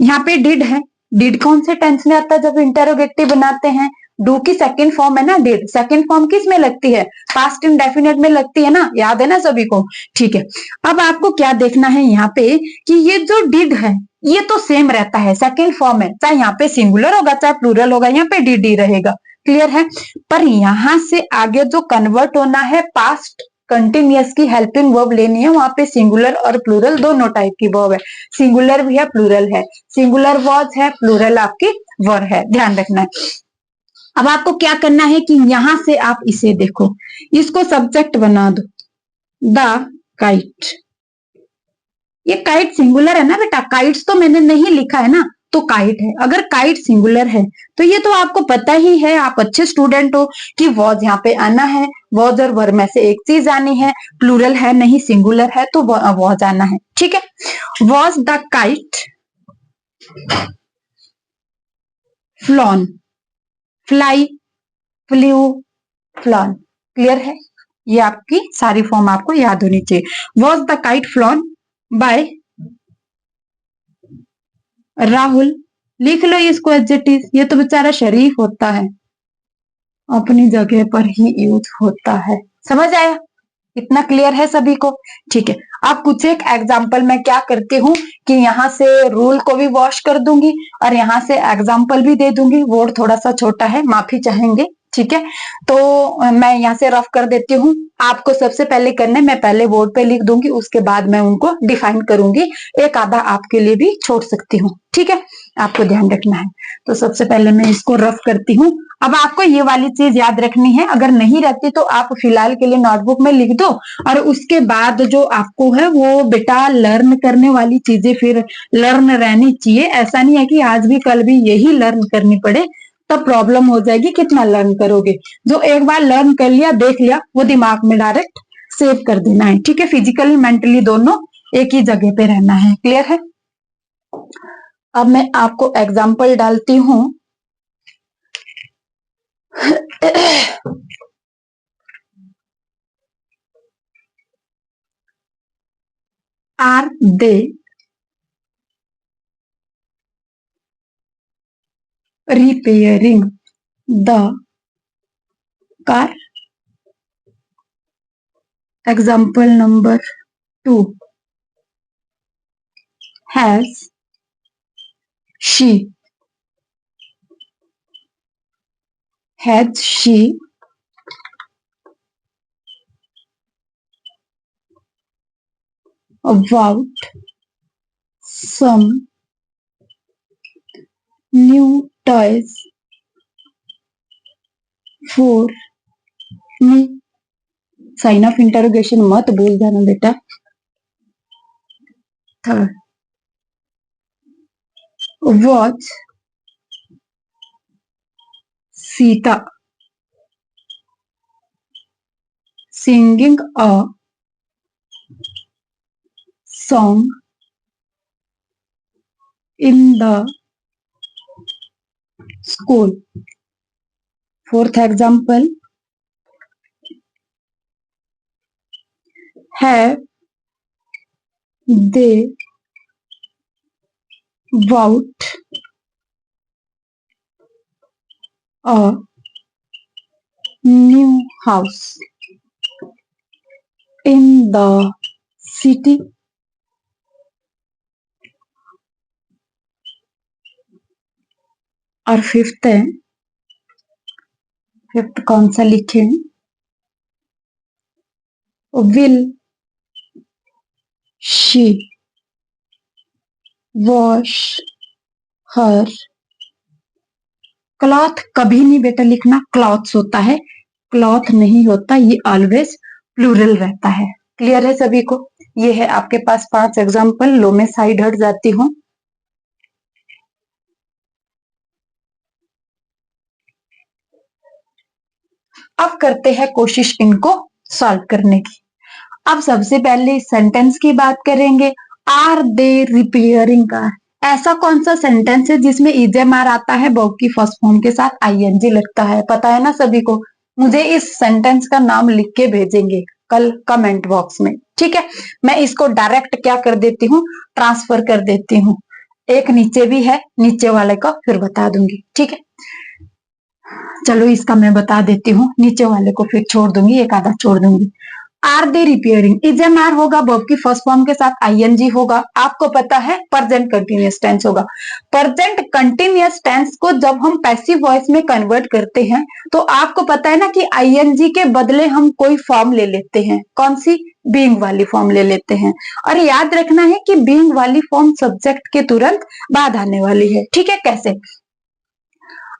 यहाँ पे डिड है, डिड कौन से टेंस में आता है जब इंटेरोगेटिव बनाते हैं? डू की सेकंड फॉर्म है ना डिड, सेकंड फॉर्म किस में लगती है? पास्ट इंडेफिनिट में लगती है ना, याद है ना सभी को? ठीक है। अब आपको क्या देखना है यहाँ पे कि ये जो डिड है ये तो सेम रहता है, सेकंड फॉर्म है, चाहे यहाँ पे सिंगुलर होगा चाहे प्लूरल होगा, यहाँ पे डिड ही रहेगा। क्लियर है? पर यहां से आगे जो कन्वर्ट होना है, पास्ट कंटिन्यूअस की हेल्पिंग वर्ब लेनी है, वहां पे सिंगुलर और प्लूरल दोनों टाइप की वर्ब है, सिंगुलर भी है प्लूरल है, सिंगुलर वॉज है, प्लूरल आपकी वर है, ध्यान रखना है। अब आपको क्या करना है कि यहां से आप इसे देखो, इसको सब्जेक्ट बना दो, द काइट। ये काइट सिंगुलर है ना बेटा, काइट्स तो मैंने नहीं लिखा है ना, तो काइट है। अगर काइट सिंगुलर है तो ये तो आपको पता ही है, आप अच्छे स्टूडेंट हो, कि वॉज यहाँ पे आना है, वॉज और वर में से एक चीज आनी है, प्लूरल है नहीं सिंगुलर है तो वॉज आना है। ठीक है? Was the kite flown, fly, flew, flown. Clear है? ये आपकी सारी फॉर्म आपको याद होनी चाहिए। Was the kite flown by Rahul, लिख लो इसको एडजेक्टिव, ये तो बेचारा शरीफ होता है, अपनी जगह पर ही यूज होता है। समझ आया? इतना क्लियर है सभी को? ठीक है। अब कुछ एक एग्जाम्पल मैं क्या करती हूँ कि यहाँ से रूल को भी वॉश कर दूंगी और यहाँ से एग्जाम्पल भी दे दूंगी। वर्ड थोड़ा सा छोटा है, माफी चाहेंगे। ठीक है? तो मैं यहाँ से रफ कर देती हूँ, आपको सबसे पहले करना है, मैं पहले बोर्ड पे लिख दूंगी, उसके बाद मैं उनको डिफाइन करूंगी, एक आधा आपके लिए भी छोड़ सकती हूँ। ठीक है? आपको ध्यान रखना है। तो सबसे पहले मैं इसको रफ करती हूँ। अब आपको ये वाली चीज याद रखनी है, अगर नहीं रहती तो आप फिलहाल के लिए नोटबुक में लिख दो, और उसके बाद जो आपको है वो बेटा लर्न करने वाली चीजें फिर लर्न रहनी चाहिए। ऐसा नहीं है कि आज भी कल भी यही लर्न करनी पड़े, तब प्रॉब्लम हो जाएगी, कितना लर्न करोगे। जो एक बार लर्न कर लिया, देख लिया, वो दिमाग में डायरेक्ट सेव कर देना है। ठीक है, फिजिकली मेंटली दोनों एक ही जगह पे रहना है। क्लियर है। अब मैं आपको एग्जाम्पल डालती हूं। Are they repairing the car? Example number 2. Has she bought some new toys for me? Sign of interrogation मत भूल जाना बेटा। Third, watch Sita singing a song in the school? Fourth example, have they bought a new house in the city? और फिफ्थ है, फिफ्थ कौन सा लिखे? Will she wash her cloth? कभी नहीं बेटा लिखना क्लॉथ्स होता है, क्लॉथ नहीं होता, ये ऑलवेज प्लूरल रहता है। क्लियर है सभी को। ये है आपके पास 5 एग्जाम्पल। लो में साइड हट जाती हूँ। अब करते हैं कोशिश इनको सॉल्व करने की। अब सबसे पहले इस सेंटेंस की बात करेंगे। Are they repairing car? ऐसा कौन सा सेंटेंस है जिसमें इजेमार आता है, वर्ब की फर्स्ट फॉर्म के साथ आईएनजी लगता है? पता है ना सभी को। मुझे इस सेंटेंस का नाम लिख के भेजेंगे कल कमेंट बॉक्स में। ठीक है, मैं इसको डायरेक्ट क्या कर देती हूँ, ट्रांसफर कर देती हूँ। एक नीचे भी है, नीचे वाले का फिर बता दूंगी। ठीक है, चलो इसका मैं बता देती हूँ, नीचे वाले को फिर छोड़ दूंगी, एक आधा छोड़ दूंगी। आर दे रिपेयरिंग, इजेमार होगा, वर्ब की फर्स्ट फॉर्म के साथ आईएनजी होगा। आपको पता है प्रेजेंट कंटिन्यूअस टेंस होगा। प्रेजेंट कंटिन्यूअस टेंस को जब हम पैसिव वॉइस में कन्वर्ट करते हैं तो आपको पता है ना कि आईएनजी के बदले हम कोई फॉर्म ले लेते हैं। कौन सी? बीइंग वाली फॉर्म ले लेते हैं। और याद रखना है कि बीइंग वाली फॉर्म सब्जेक्ट के तुरंत बाद आने वाली है। ठीक है, कैसे?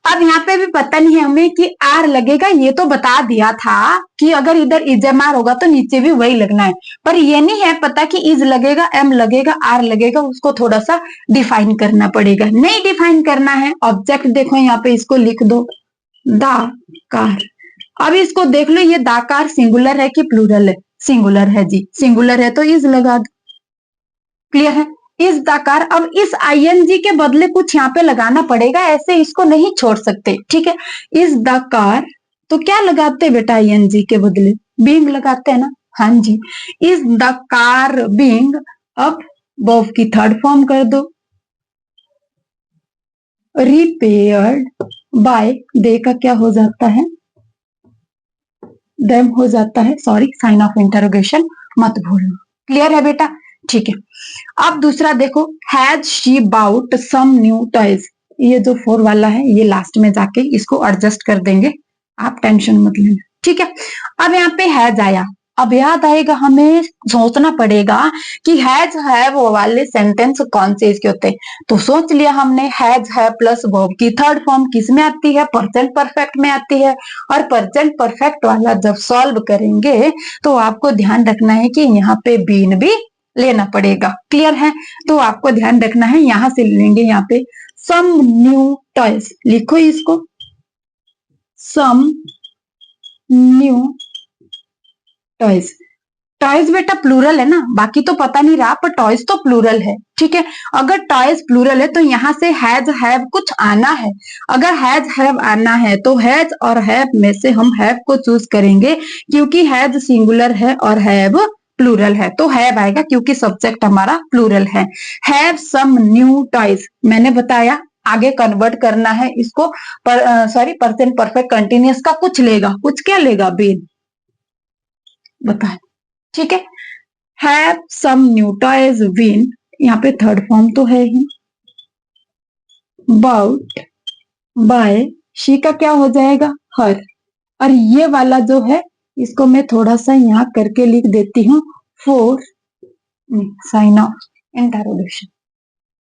अब यहाँ पे भी पता नहीं है हमें कि आर लगेगा, ये तो बता दिया था कि अगर इधर इजेमार होगा तो नीचे भी वही लगना है, पर ये नहीं है पता कि इज लगेगा, एम लगेगा, आर लगेगा। उसको थोड़ा सा डिफाइन करना पड़ेगा। नहीं डिफाइन करना है, ऑब्जेक्ट देखो यहाँ पे, इसको लिख दो दा कार। अब इसको देख लो, ये दाकार सिंगुलर है कि प्लूरल है? सिंगुलर है जी, सिंगुलर है तो इज लगा दो। क्लियर है? इस दाकार। अब इस आईएनजी के बदले कुछ यहाँ पे लगाना पड़ेगा, ऐसे इसको नहीं छोड़ सकते। ठीक है, इस दाकार तो क्या लगाते बेटा आईएनजी के बदले? बीइंग लगाते हैं ना। हाँ जी, इस दाकार बीइंग। अब वर्ब की थर्ड फॉर्म कर दो, रिपेयर्ड बाय। दे का क्या हो जाता है? देम हो जाता है। सॉरी, साइन ऑफ इंटरोगेशन मत भूलना। क्लियर है बेटा? ठीक है, अब दूसरा देखो, has she bought some new toys. ये जो 4 वाला है ये लास्ट में जाके इसको एडजस्ट कर देंगे, आप टेंशन मत लेना। ठीक है, अब यहाँ पे हैज आया। अब याद आएगा, हमें सोचना पड़ेगा कि हैज है वो वाले सेंटेंस कौन से इसके होते हैं। तो सोच लिया हमने, हैज है प्लस वर्ब की थर्ड फॉर्म किस में आती है? प्रेजेंट परफेक्ट में आती है। और प्रेजेंट परफेक्ट वाला जब सॉल्व करेंगे तो आपको ध्यान रखना है कि यहाँ पे बीन भी लेना पड़ेगा। क्लियर है? तो आपको ध्यान रखना है, यहां से लेंगे यहाँ पे सम न्यू टॉयज। लिखो इसको, सम न्यू टॉयज। टॉयज बेटा प्लूरल है ना, बाकी तो पता नहीं रहा, पर टॉयज तो प्लूरल है, ठीक है। अगर टॉयज प्लूरल है तो यहाँ से हैज हैव कुछ आना है। अगर हैज हैव आना है तो हैज और हैव में से हम हैव को चूज करेंगे, क्योंकि हैज सिंगुलर है और हैव प्लूरल है, तो हैव आएगा क्योंकि सब्जेक्ट हमारा प्लूरल है। हैव सम न्यू टॉयज, मैंने बताया आगे कन्वर्ट करना है इसको, सॉरी प्रेजेंट परफेक्ट कंटिन्यूअस का कुछ लेगा, कुछ क्या लेगा, बीन, बताए, ठीक है। Have some new toys been, यहाँ पे थर्ड फॉर्म तो है ही। बाउट बाय, शी का क्या हो जाएगा, हर। और ये वाला जो है इसको मैं थोड़ा सा यहाँ करके लिख देती हूँ, four sine of interrogation.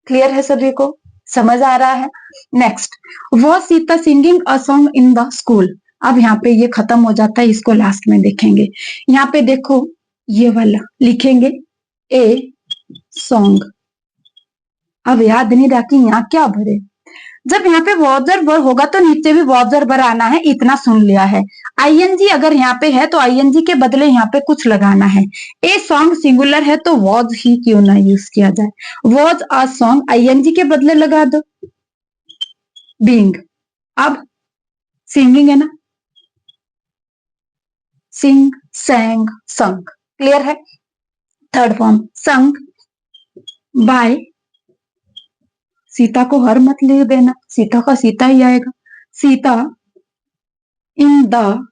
Clear है सभी को, समझ आ रहा है। नेक्स्ट, वो Sita singing a song in the school. अब यहाँ पे ये खत्म हो जाता है, इसको लास्ट में देखेंगे। यहाँ पे देखो ये वाला लिखेंगे ए सॉन्ग। अब याद नहीं रहा कि यहाँ क्या भरे। जब यहाँ पे वॉजर वर होगा तो नीचे भी वॉजर वर आना है, इतना सुन लिया है। आईएनजी अगर यहाँ पे है तो आईएनजी के बदले यहाँ पे कुछ लगाना है। ए सॉन्ग सिंगुलर है तो वॉज ही क्यों ना यूज किया जाए, वॉज अ सॉन्ग आईएनजी के बदले लगा दो, बीइंग। अब सिंगिंग है ना, सिंग सैंग संग, क्लियर है। Third form sung by, Sita को हर मत लिख देना, सीता का सीता ही आएगा। सीता इन द,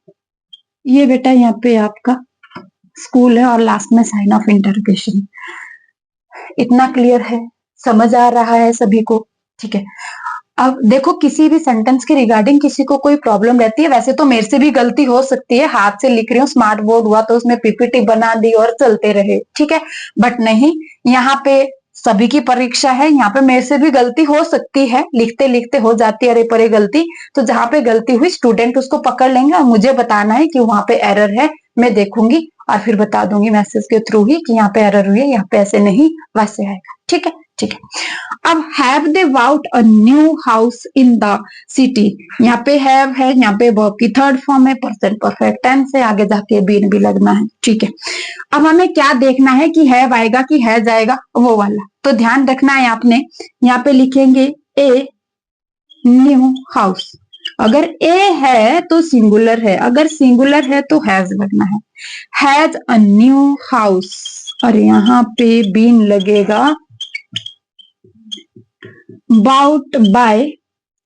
ये बेटा यहाँ पे आपका स्कूल है और लास्ट में साइन ऑफ इंटरोगेशन। इतना क्लियर है, समझ आ रहा है सभी को, ठीक है। अब देखो किसी भी सेंटेंस के रिगार्डिंग किसी को कोई प्रॉब्लम रहती है, वैसे तो मेरे से भी गलती हो सकती है, हाथ से लिख रही हूँ, स्मार्ट बोर्ड हुआ तो उसमें पीपीटी बना दी और चलते रहे, ठीक है। बट नहीं, यहाँ पे सभी की परीक्षा है, यहाँ पे मेरे से भी गलती हो सकती है, लिखते लिखते हो जाती है अरे परे गलती। तो जहां पे गलती हुई स्टूडेंट उसको पकड़ लेंगे और मुझे बताना है कि वहां पे एरर है, मैं देखूंगी और फिर बता दूंगी मैसेज के थ्रू ही कि यहाँ पे एरर हुई है, यहाँ पे ऐसे नहीं वैसे आएगा, ठीक है, ठीक है। अब have they bought a new house in the city, यहाँ पे हैव है, यहाँ पे वर्ब की थर्ड फॉर्म है, प्रेजेंट परफेक्ट टेंस से आगे जाके बीन भी लगना है, ठीक है। अब हमें क्या देखना है कि हैव आएगा कि हैज आएगा, वो वाला तो ध्यान रखना है आपने। यहाँ पे लिखेंगे ए न्यू हाउस। अगर ए है तो सिंगुलर है, अगर सिंगुलर है तो हैज लगना है, हैज अ न्यू हाउस। और यहाँ पे बीन लगेगा, बाउट बाय,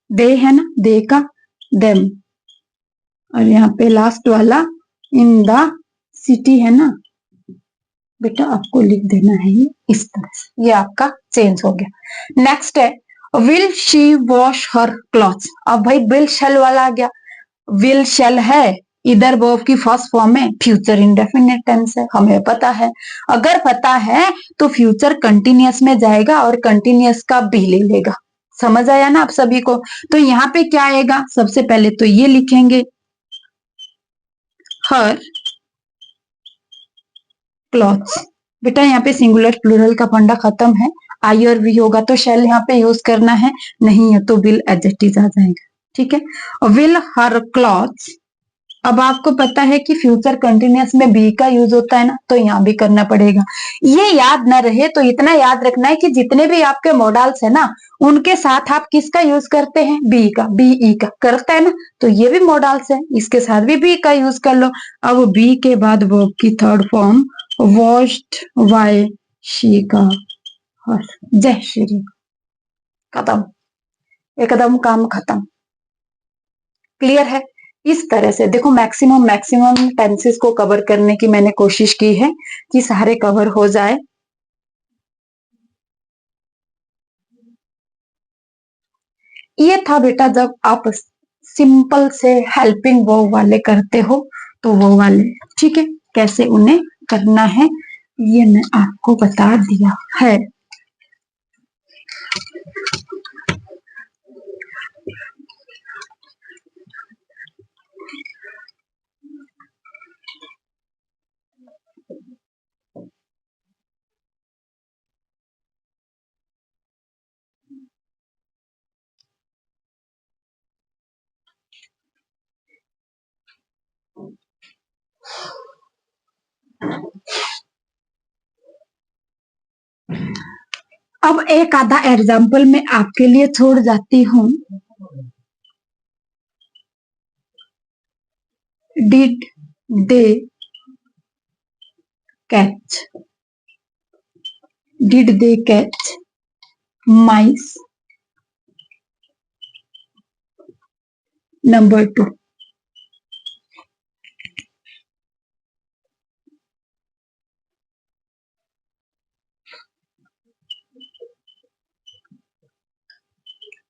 दे है ना, दे का देम, और यहाँ पे लास्ट वाला इन द सिटी है ना, बेटा आपको लिख देना है ये इस तरह से, ये आपका चेंज हो गया। नेक्स्ट है will she wash her clothes. अब भाई विल शेल वाला आ गया, विल शेल है, इधर वर्ब की फर्स्ट फॉर्म में फ्यूचर इंडेफिनिट टेंस है, हमें पता है। अगर पता है तो फ्यूचर कंटिन्यूअस में जाएगा और कंटिन्यूअस का बी ले लेगा, समझ आया ना आप सभी को। तो यहाँ पे क्या आएगा, सबसे पहले तो ये लिखेंगे हर क्लॉथ्स। बेटा यहाँ पे सिंगुलर प्लूरल का फंडा खत्म है, आई और वी होगा तो शेल यहाँ पे यूज करना है, नहीं है तो विल एडजेक्टिव आ जाएगा, ठीक है। विल हर क्लॉथ्स, अब आपको पता है कि फ्यूचर कंटिन्यूअस में बी का यूज होता है ना, तो यहाँ भी करना पड़ेगा। ये याद ना रहे तो इतना याद रखना है कि जितने भी आपके मॉडल्स है ना, उनके साथ आप किसका यूज करते हैं, बी का, बीई का करता है ना, तो ये भी मॉडल्स है, इसके साथ भी बी का यूज कर लो। अब बी के बाद वर्ब की third form washed bye she का हर, जय श्री, खत्म, एकदम काम खत्म, क्लियर है। इस तरह से देखो मैक्सिमम मैक्सिमम टेंसेस को कवर करने की मैंने कोशिश की है कि सारे कवर हो जाए। ये था बेटा जब आप सिंपल से हेल्पिंग वो वाले करते हो, तो वो वाले, ठीक है, कैसे उन्हें करना है ये मैं आपको बता दिया है। अब एक आधा एग्जाम्पल मैं आपके लिए छोड़ जाती हूँ। Did they catch? Did they catch mice? Number 2.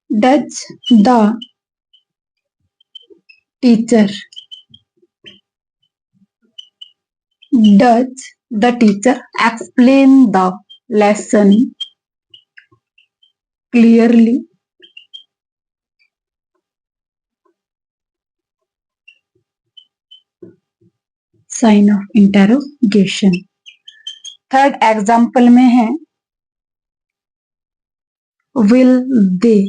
Does the teacher explain the lesson clearly? Sign of interrogation. Third example में है will they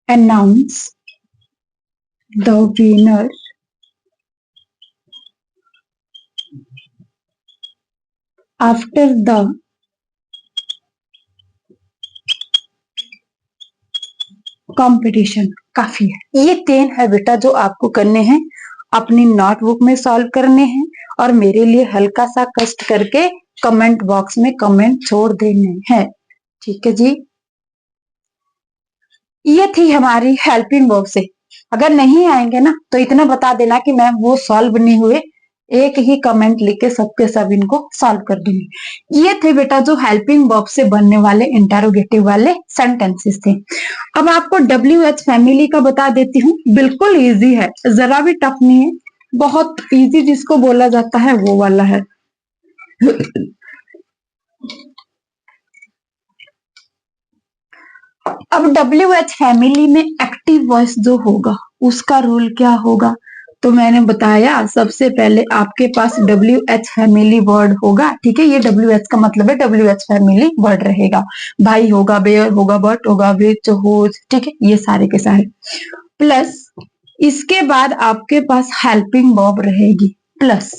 announce the winner after the competition? काफी है, ये 3 है बेटा जो आपको करने हैं, अपनी नोटबुक में सॉल्व करने हैं और मेरे लिए हल्का सा कष्ट करके कमेंट बॉक्स में कमेंट छोड़ देने हैं। ठीक है जी, ये थी हमारी हेल्पिंग वर्ब से। अगर नहीं आएंगे ना तो इतना बता देना कि मैम वो सॉल्व नहीं हुए, एक ही कमेंट लिख के सबके सब इनको सॉल्व कर देंगे। ये थे बेटा जो हेल्पिंग वर्ब से बनने वाले इंटरोगेटिव वाले सेंटेंसेस थे। अब आपको WH फैमिली का बता देती हूँ, बिल्कुल इजी है, जरा भी टफ नहीं है, बहुत इजी जिसको बोला जाता है वो वाला है। अब WH फैमिली में एक्टिव वॉइस जो होगा उसका रूल क्या होगा, तो मैंने बताया सबसे पहले आपके पास WH फैमिली वर्ड होगा। ठीक है, ये WH का मतलब है WH फैमिली वर्ड रहेगा। भाई होगा, बेयर होगा, बट होगा, विच, होज, ठीक है, ये सारे के सारे। प्लस इसके बाद आपके पास हेल्पिंग वर्ब रहेगी, प्लस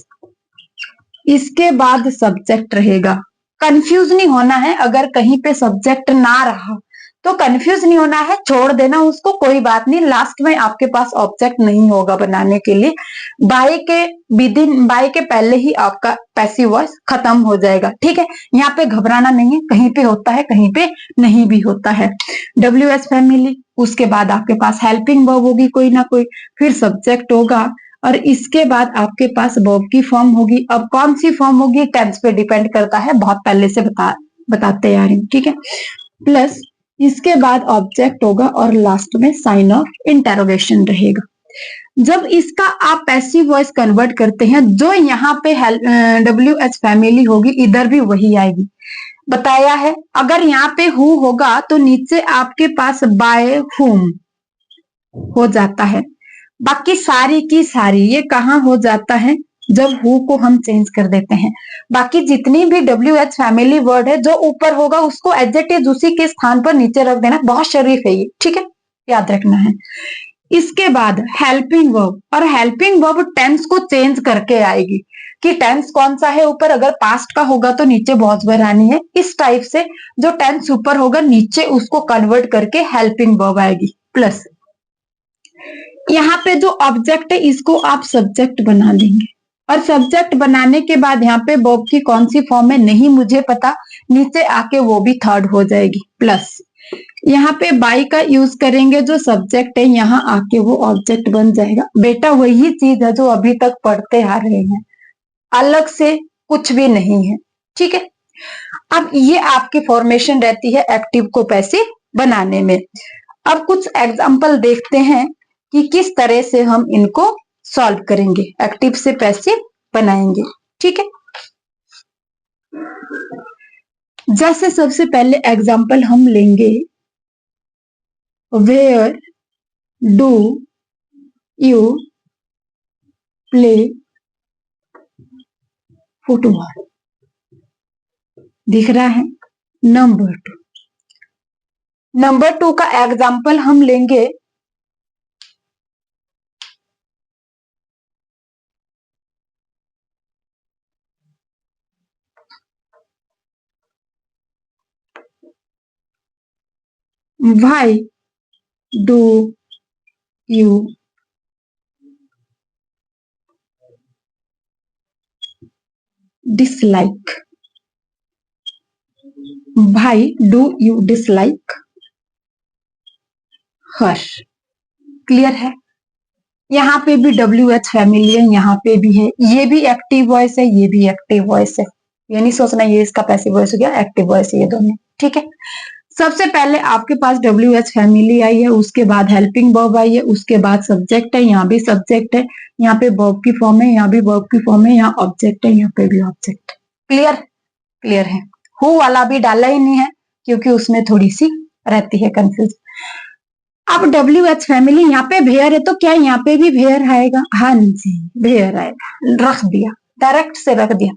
इसके बाद सब्जेक्ट रहेगा। कंफ्यूज नहीं होना है, अगर कहीं पे सब्जेक्ट ना रहा तो कंफ्यूज नहीं होना है, छोड़ देना उसको, कोई बात नहीं। लास्ट में आपके पास ऑब्जेक्ट नहीं होगा बनाने के लिए, बाय के पहले ही आपका पैसिव वॉइस खत्म हो जाएगा। ठीक है, यहाँ पे घबराना नहीं है, कहीं पे होता है कहीं पे नहीं भी होता है। WH फैमिली, उसके बाद आपके पास हेल्पिंग वर्ब होगी कोई ना कोई, फिर सब्जेक्ट होगा और इसके बाद आपके पास वर्ब की फॉर्म होगी। अब कौन सी फॉर्म होगी टेंस पे डिपेंड करता है, बहुत पहले से बताते आ रही हूँ। ठीक है, प्लस इसके बाद ऑब्जेक्ट होगा और लास्ट में साइन ऑफ इंटेरोगेशन रहेगा। जब इसका आप पैसिव वॉइस कन्वर्ट करते हैं, जो यहाँ पे WH फैमिली होगी इधर भी वही आएगी, बताया है। अगर यहाँ पे हु होगा तो नीचे आपके पास बाय हुम हो जाता है, बाकी सारी की सारी ये कहाँ हो जाता है जब हु को हम चेंज कर देते हैं। बाकी जितनी भी WH फैमिली वर्ड है जो ऊपर होगा उसको एज इट इज उसी के स्थान पर नीचे रख देना, बहुत शरीफ है ये। ठीक है, याद रखना है। इसके बाद हेल्पिंग वर्ब, और हेल्पिंग वर्ब टेंस को चेंज करके आएगी कि टेंस कौन सा है ऊपर, अगर पास्ट का होगा तो नीचे बहुत बार आनी है, इस टाइप से जो टेंस ऊपर होगा नीचे उसको कन्वर्ट करके हेल्पिंग वर्ब आएगी। प्लस यहाँ पे जो ऑब्जेक्ट है इसको आप सब्जेक्ट बना देंगे, और सब्जेक्ट बनाने के बाद यहाँ पे वर्ब की कौन सी फॉर्म है नहीं मुझे पता, नीचे आके वो भी थर्ड हो जाएगी। प्लस यहाँ पे बाई का यूज करेंगे, जो सब्जेक्ट है यहाँ आके वो ऑब्जेक्ट बन जाएगा। बेटा वही चीज है जो अभी तक पढ़ते आ रहे हैं, अलग से कुछ भी नहीं है। ठीक है, अब ये आपकी फॉर्मेशन रहती है एक्टिव को पैसिव बनाने में। अब कुछ एग्जाम्पल देखते हैं कि किस तरह से हम इनको सॉल्व करेंगे, एक्टिव से पैसिव बनाएंगे। ठीक है, जैसे सबसे पहले एग्जाम्पल हम लेंगे, where do you play football, दिख रहा है। नंबर 2 का एग्जाम्पल हम लेंगे, why do you dislike, why do you dislike her. Clear है? यहाँ पे भी WH फैमिली है, यहाँ पे भी है, ये भी एक्टिव वॉइस है, ये भी एक्टिव वॉइस है। ये नहीं सोचना ये इसका पैसिव वॉइस हो गया, एक्टिव वॉइस है ये दोनों। ठीक है, सबसे पहले आपके पास WH फैमिली आई है, उसके बाद हेल्पिंग वर्ब आई है, उसके बाद सब्जेक्ट है, यहाँ भी सब्जेक्ट है, यहाँ पे वर्ब की फॉर्म है, यहाँ भी वर्ब की फॉर्म है, यहाँ ऑब्जेक्ट है, यहाँ पे भी ऑब्जेक्ट है। क्लियर? क्लियर है। हु वाला भी डाला ही नहीं है क्योंकि उसमें थोड़ी सी रहती है कंफ्यूज। अब WH फैमिली, यहाँ पे भेयर है तो क्या यहाँ पे भी भेयर आएगा? हाँ जी, भेयर आएगा, रख दिया, डायरेक्ट से रख दिया।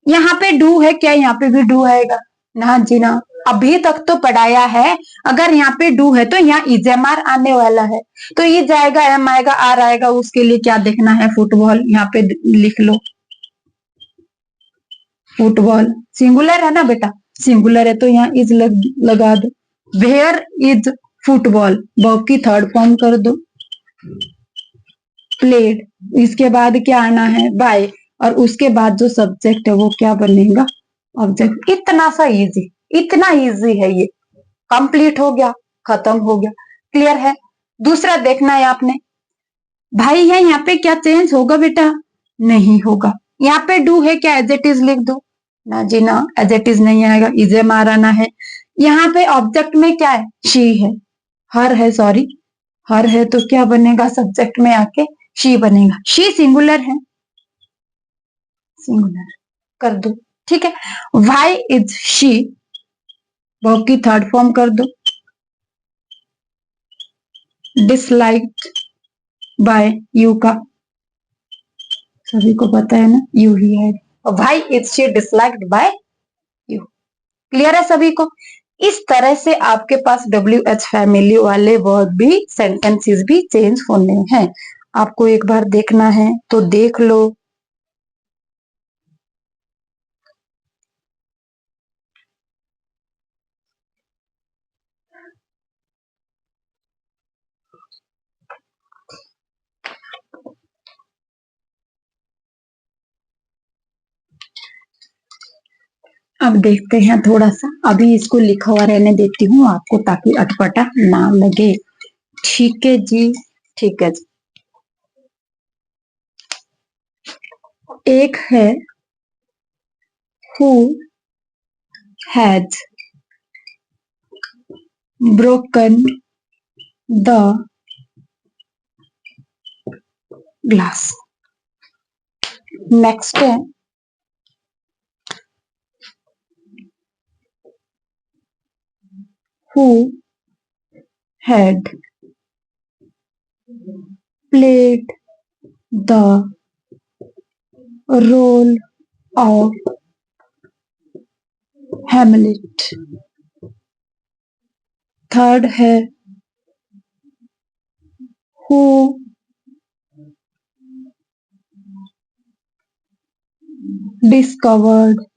यहाँ पे डू है, क्या यहाँ पे भी डू आएगा? ना जी ना, अभी तक तो पढ़ाया है, अगर यहाँ पे डू है तो यहाँ इजेमार आने वाला है, तो ये जाएगा, एम आएगा, आर आएगा, उसके लिए क्या देखना है? फुटबॉल, यहाँ पे लिख लो फुटबॉल। सिंगुलर है ना बेटा, सिंगुलर है तो यहाँ इज लगा दो। वेयर इज फुटबॉल, वर्ब की थर्ड फॉर्म कर दो, प्लेड। इसके बाद क्या आना है? बाय, और उसके बाद जो सब्जेक्ट है वो क्या बनेगा? ऑब्जेक्ट। इतना सा इजी, इतना इजी है ये, कंप्लीट हो गया, खत्म हो गया। क्लियर है? दूसरा देखना है आपने, भाई है यहाँ पे क्या चेंज होगा बेटा? नहीं होगा। यहाँ पे डू है, क्या एज इट इज लिख दो? ना जी ना, एज इट इज नहीं आएगा, इजे मार आना है। यहाँ पे ऑब्जेक्ट में क्या है? शी है, हर है, सॉरी हर है, तो क्या बनेगा? सब्जेक्ट में आके शी बनेगा। शी सिंगुलर है, सिंगुलर कर दो। ठीक है, वाई इज शी, वर्ब की थर्ड फॉर्म कर दो, डिसलाइक्ड बाय यू का सभी को पता है ना, यू ही है। Why is she disliked by you. Clear है सभी को? इस तरह से आपके पास WH फैमिली वाले वर्ड भी, सेंटेंसेस भी चेंज होने हैं। आपको एक बार देखना है तो देख लो। अब देखते हैं थोड़ा सा, अभी इसको लिखा हुआ रहने देती हूँ आपको ताकि अटपटा ना लगे। ठीक है जी, ठीक है जी। एक है who has broken the glass। Next है who had played the role of Hamlet। Third है who discovered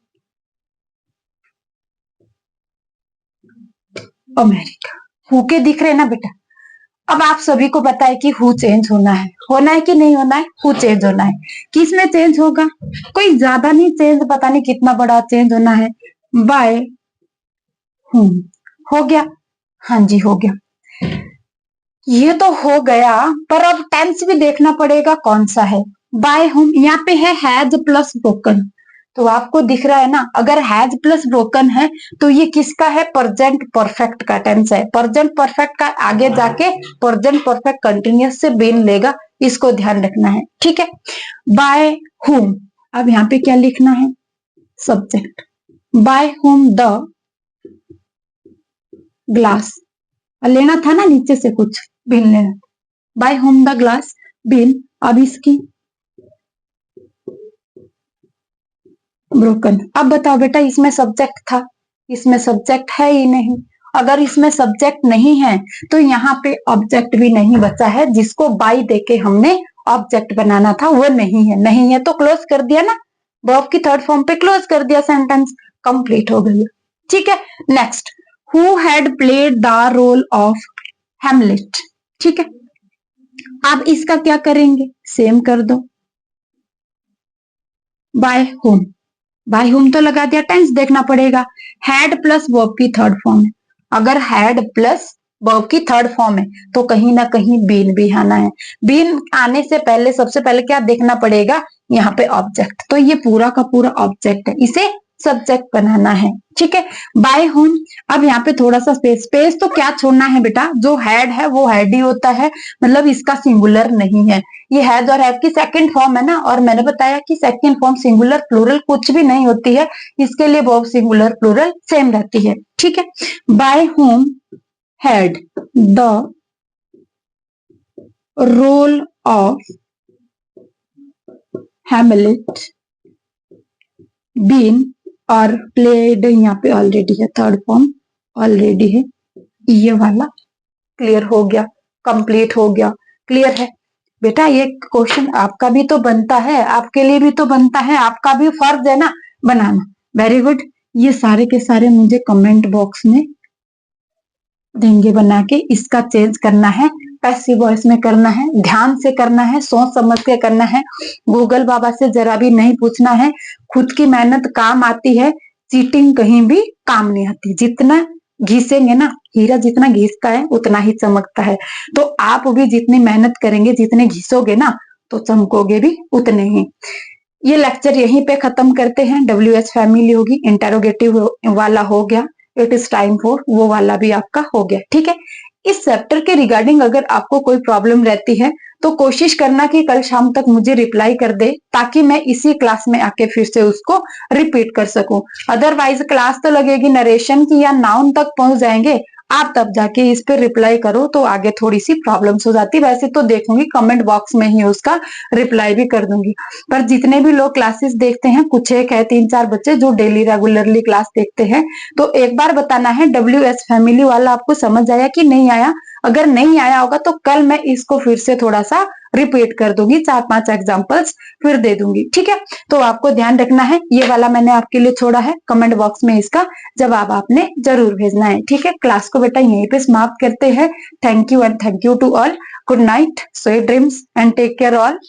अमेरिका। हु के दिख रहे ना बेटा? अब आप सभी को पता है कि हु चेंज होना है कि नहीं होना है? हु चेंज होना है। किस में चेंज होगा? कोई ज्यादा नहीं चेंज, पता नहीं कितना बड़ा चेंज होना है, बाय हुम। हो गया? हाँ जी हो गया। ये तो हो गया, पर अब टेंस भी देखना पड़ेगा कौन सा है। बाय हुम, यहाँ पे है हैज प्लस ब्रोकन, तो आपको दिख रहा है ना, अगर हैज प्लस ब्रोकन है तो ये किसका है? प्रेजेंट परफेक्ट का टेंस है। प्रेजेंट परफेक्ट का आगे जाके प्रेजेंट परफेक्ट कंटिन्यूअस से बीन लेगा, इसको ध्यान रखना है। ठीक है, बाय हुम। अब यहाँ पे क्या लिखना है? Subject. By whom the glass, लेना था ना नीचे से कुछ, बिन लेना। बाय होम द ग्लास बिन, अब इसकी ब्रोकन। अब बताओ बेटा, इसमें सब्जेक्ट था? इसमें सब्जेक्ट है ही नहीं। अगर इसमें सब्जेक्ट नहीं है तो यहाँ पे ऑब्जेक्ट भी नहीं बचा है, जिसको बाई देके हमने ऑब्जेक्ट बनाना था वो नहीं है। नहीं है तो क्लोज कर दिया ना, वर्ब की थर्ड फॉर्म पे क्लोज कर दिया, सेंटेंस कंप्लीट हो गया। ठीक है, next who had played the role of Hamlet. ठीक है, अब इसका क्या करेंगे, सेम कर दो, बाय होम, बाय होम तो लगा दिया, टेंस देखना पड़ेगा। हैड प्लस वर्ब की थर्ड फॉर्म है, अगर हैड प्लस वर्ब की थर्ड फॉर्म है तो कहीं ना कहीं बीन भी आना है। बीन आने से पहले सबसे पहले क्या देखना पड़ेगा, यहाँ पे ऑब्जेक्ट, तो ये पूरा का पूरा ऑब्जेक्ट है, इसे सब्जेक्ट बनाना है। ठीक है, बाय होम। अब यहाँ पे थोड़ा सा स्पेस, स्पेस तो क्या छोड़ना है बेटा, जो हैड है वो हैड ही होता है, मतलब इसका सिंगुलर नहीं है, ये हैज और हैव की सेकंड फॉर्म है ना, और मैंने बताया कि सेकंड फॉर्म सिंगुलर प्लूरल कुछ भी नहीं होती है, इसके लिए वर्ब सिंगुलर प्लूरल सेम रहती है। ठीक है, by whom had the role of Hamlet been और प्लेड, यहाँ पे ऑलरेडी है, थर्ड फॉर्म ऑलरेडी है, ये वाला क्लियर हो गया, कंप्लीट हो गया, क्लियर है बेटा। ये क्वेश्चन आपका भी तो बनता है, आपके लिए भी तो बनता है, आपका भी फर्ज है ना बनाना। वेरी गुड, ये सारे के सारे मुझे कमेंट बॉक्स में देंगे बना के। इसका चेंज करना है, पैसिव वॉइस में करना है, ध्यान से करना है, सोच समझ के करना है, गूगल बाबा से जरा भी नहीं पूछना है। खुद की मेहनत काम आती है, चीटिंग कहीं भी काम नहीं आती। जितना घिसेंगे ना, हीरा जितना घिसता है उतना ही चमकता है, तो आप भी जितनी मेहनत करेंगे, जितने घिसोगे ना, तो चमकोगे भी उतने ही। ये लेक्चर यहीं पे खत्म करते हैं। WH फैमिली होगी, इंटेरोगेटिव वाला हो गया, इट इज टाइम फॉर वो वाला भी आपका हो गया। ठीक है, इस चैप्टर के रिगार्डिंग अगर आपको कोई प्रॉब्लम रहती है तो कोशिश करना कि कल शाम तक मुझे रिप्लाई कर दे, ताकि मैं इसी क्लास में आके फिर से उसको रिपीट कर सकूं। अदरवाइज क्लास तो लगेगी नरेशन की या नाउन तक पहुंच जाएंगे, आप तब जाके इस पे रिप्लाई करो तो आगे थोड़ी सी प्रॉब्लम्स हो जाती। वैसे तो देखूंगी कमेंट बॉक्स में ही उसका रिप्लाई भी कर दूंगी, पर जितने भी लोग क्लासेस देखते हैं, कुछ एक है 3-4 बच्चे जो डेली रेगुलरली क्लास देखते हैं, तो एक बार बताना है WH फैमिली वाला आपको समझ आया कि नहीं आया। अगर नहीं आया होगा तो कल मैं इसको फिर से थोड़ा सा रिपीट कर दूंगी, 4-5 एग्जांपल्स फिर दे दूंगी। ठीक है, तो आपको ध्यान रखना है, ये वाला मैंने आपके लिए छोड़ा है, कमेंट बॉक्स में इसका जवाब आपने जरूर भेजना है। ठीक है, क्लास को बेटा यहीं पे समाप्त करते हैं। Thank you and thank you to all. Good night, sweet dreams and take care all.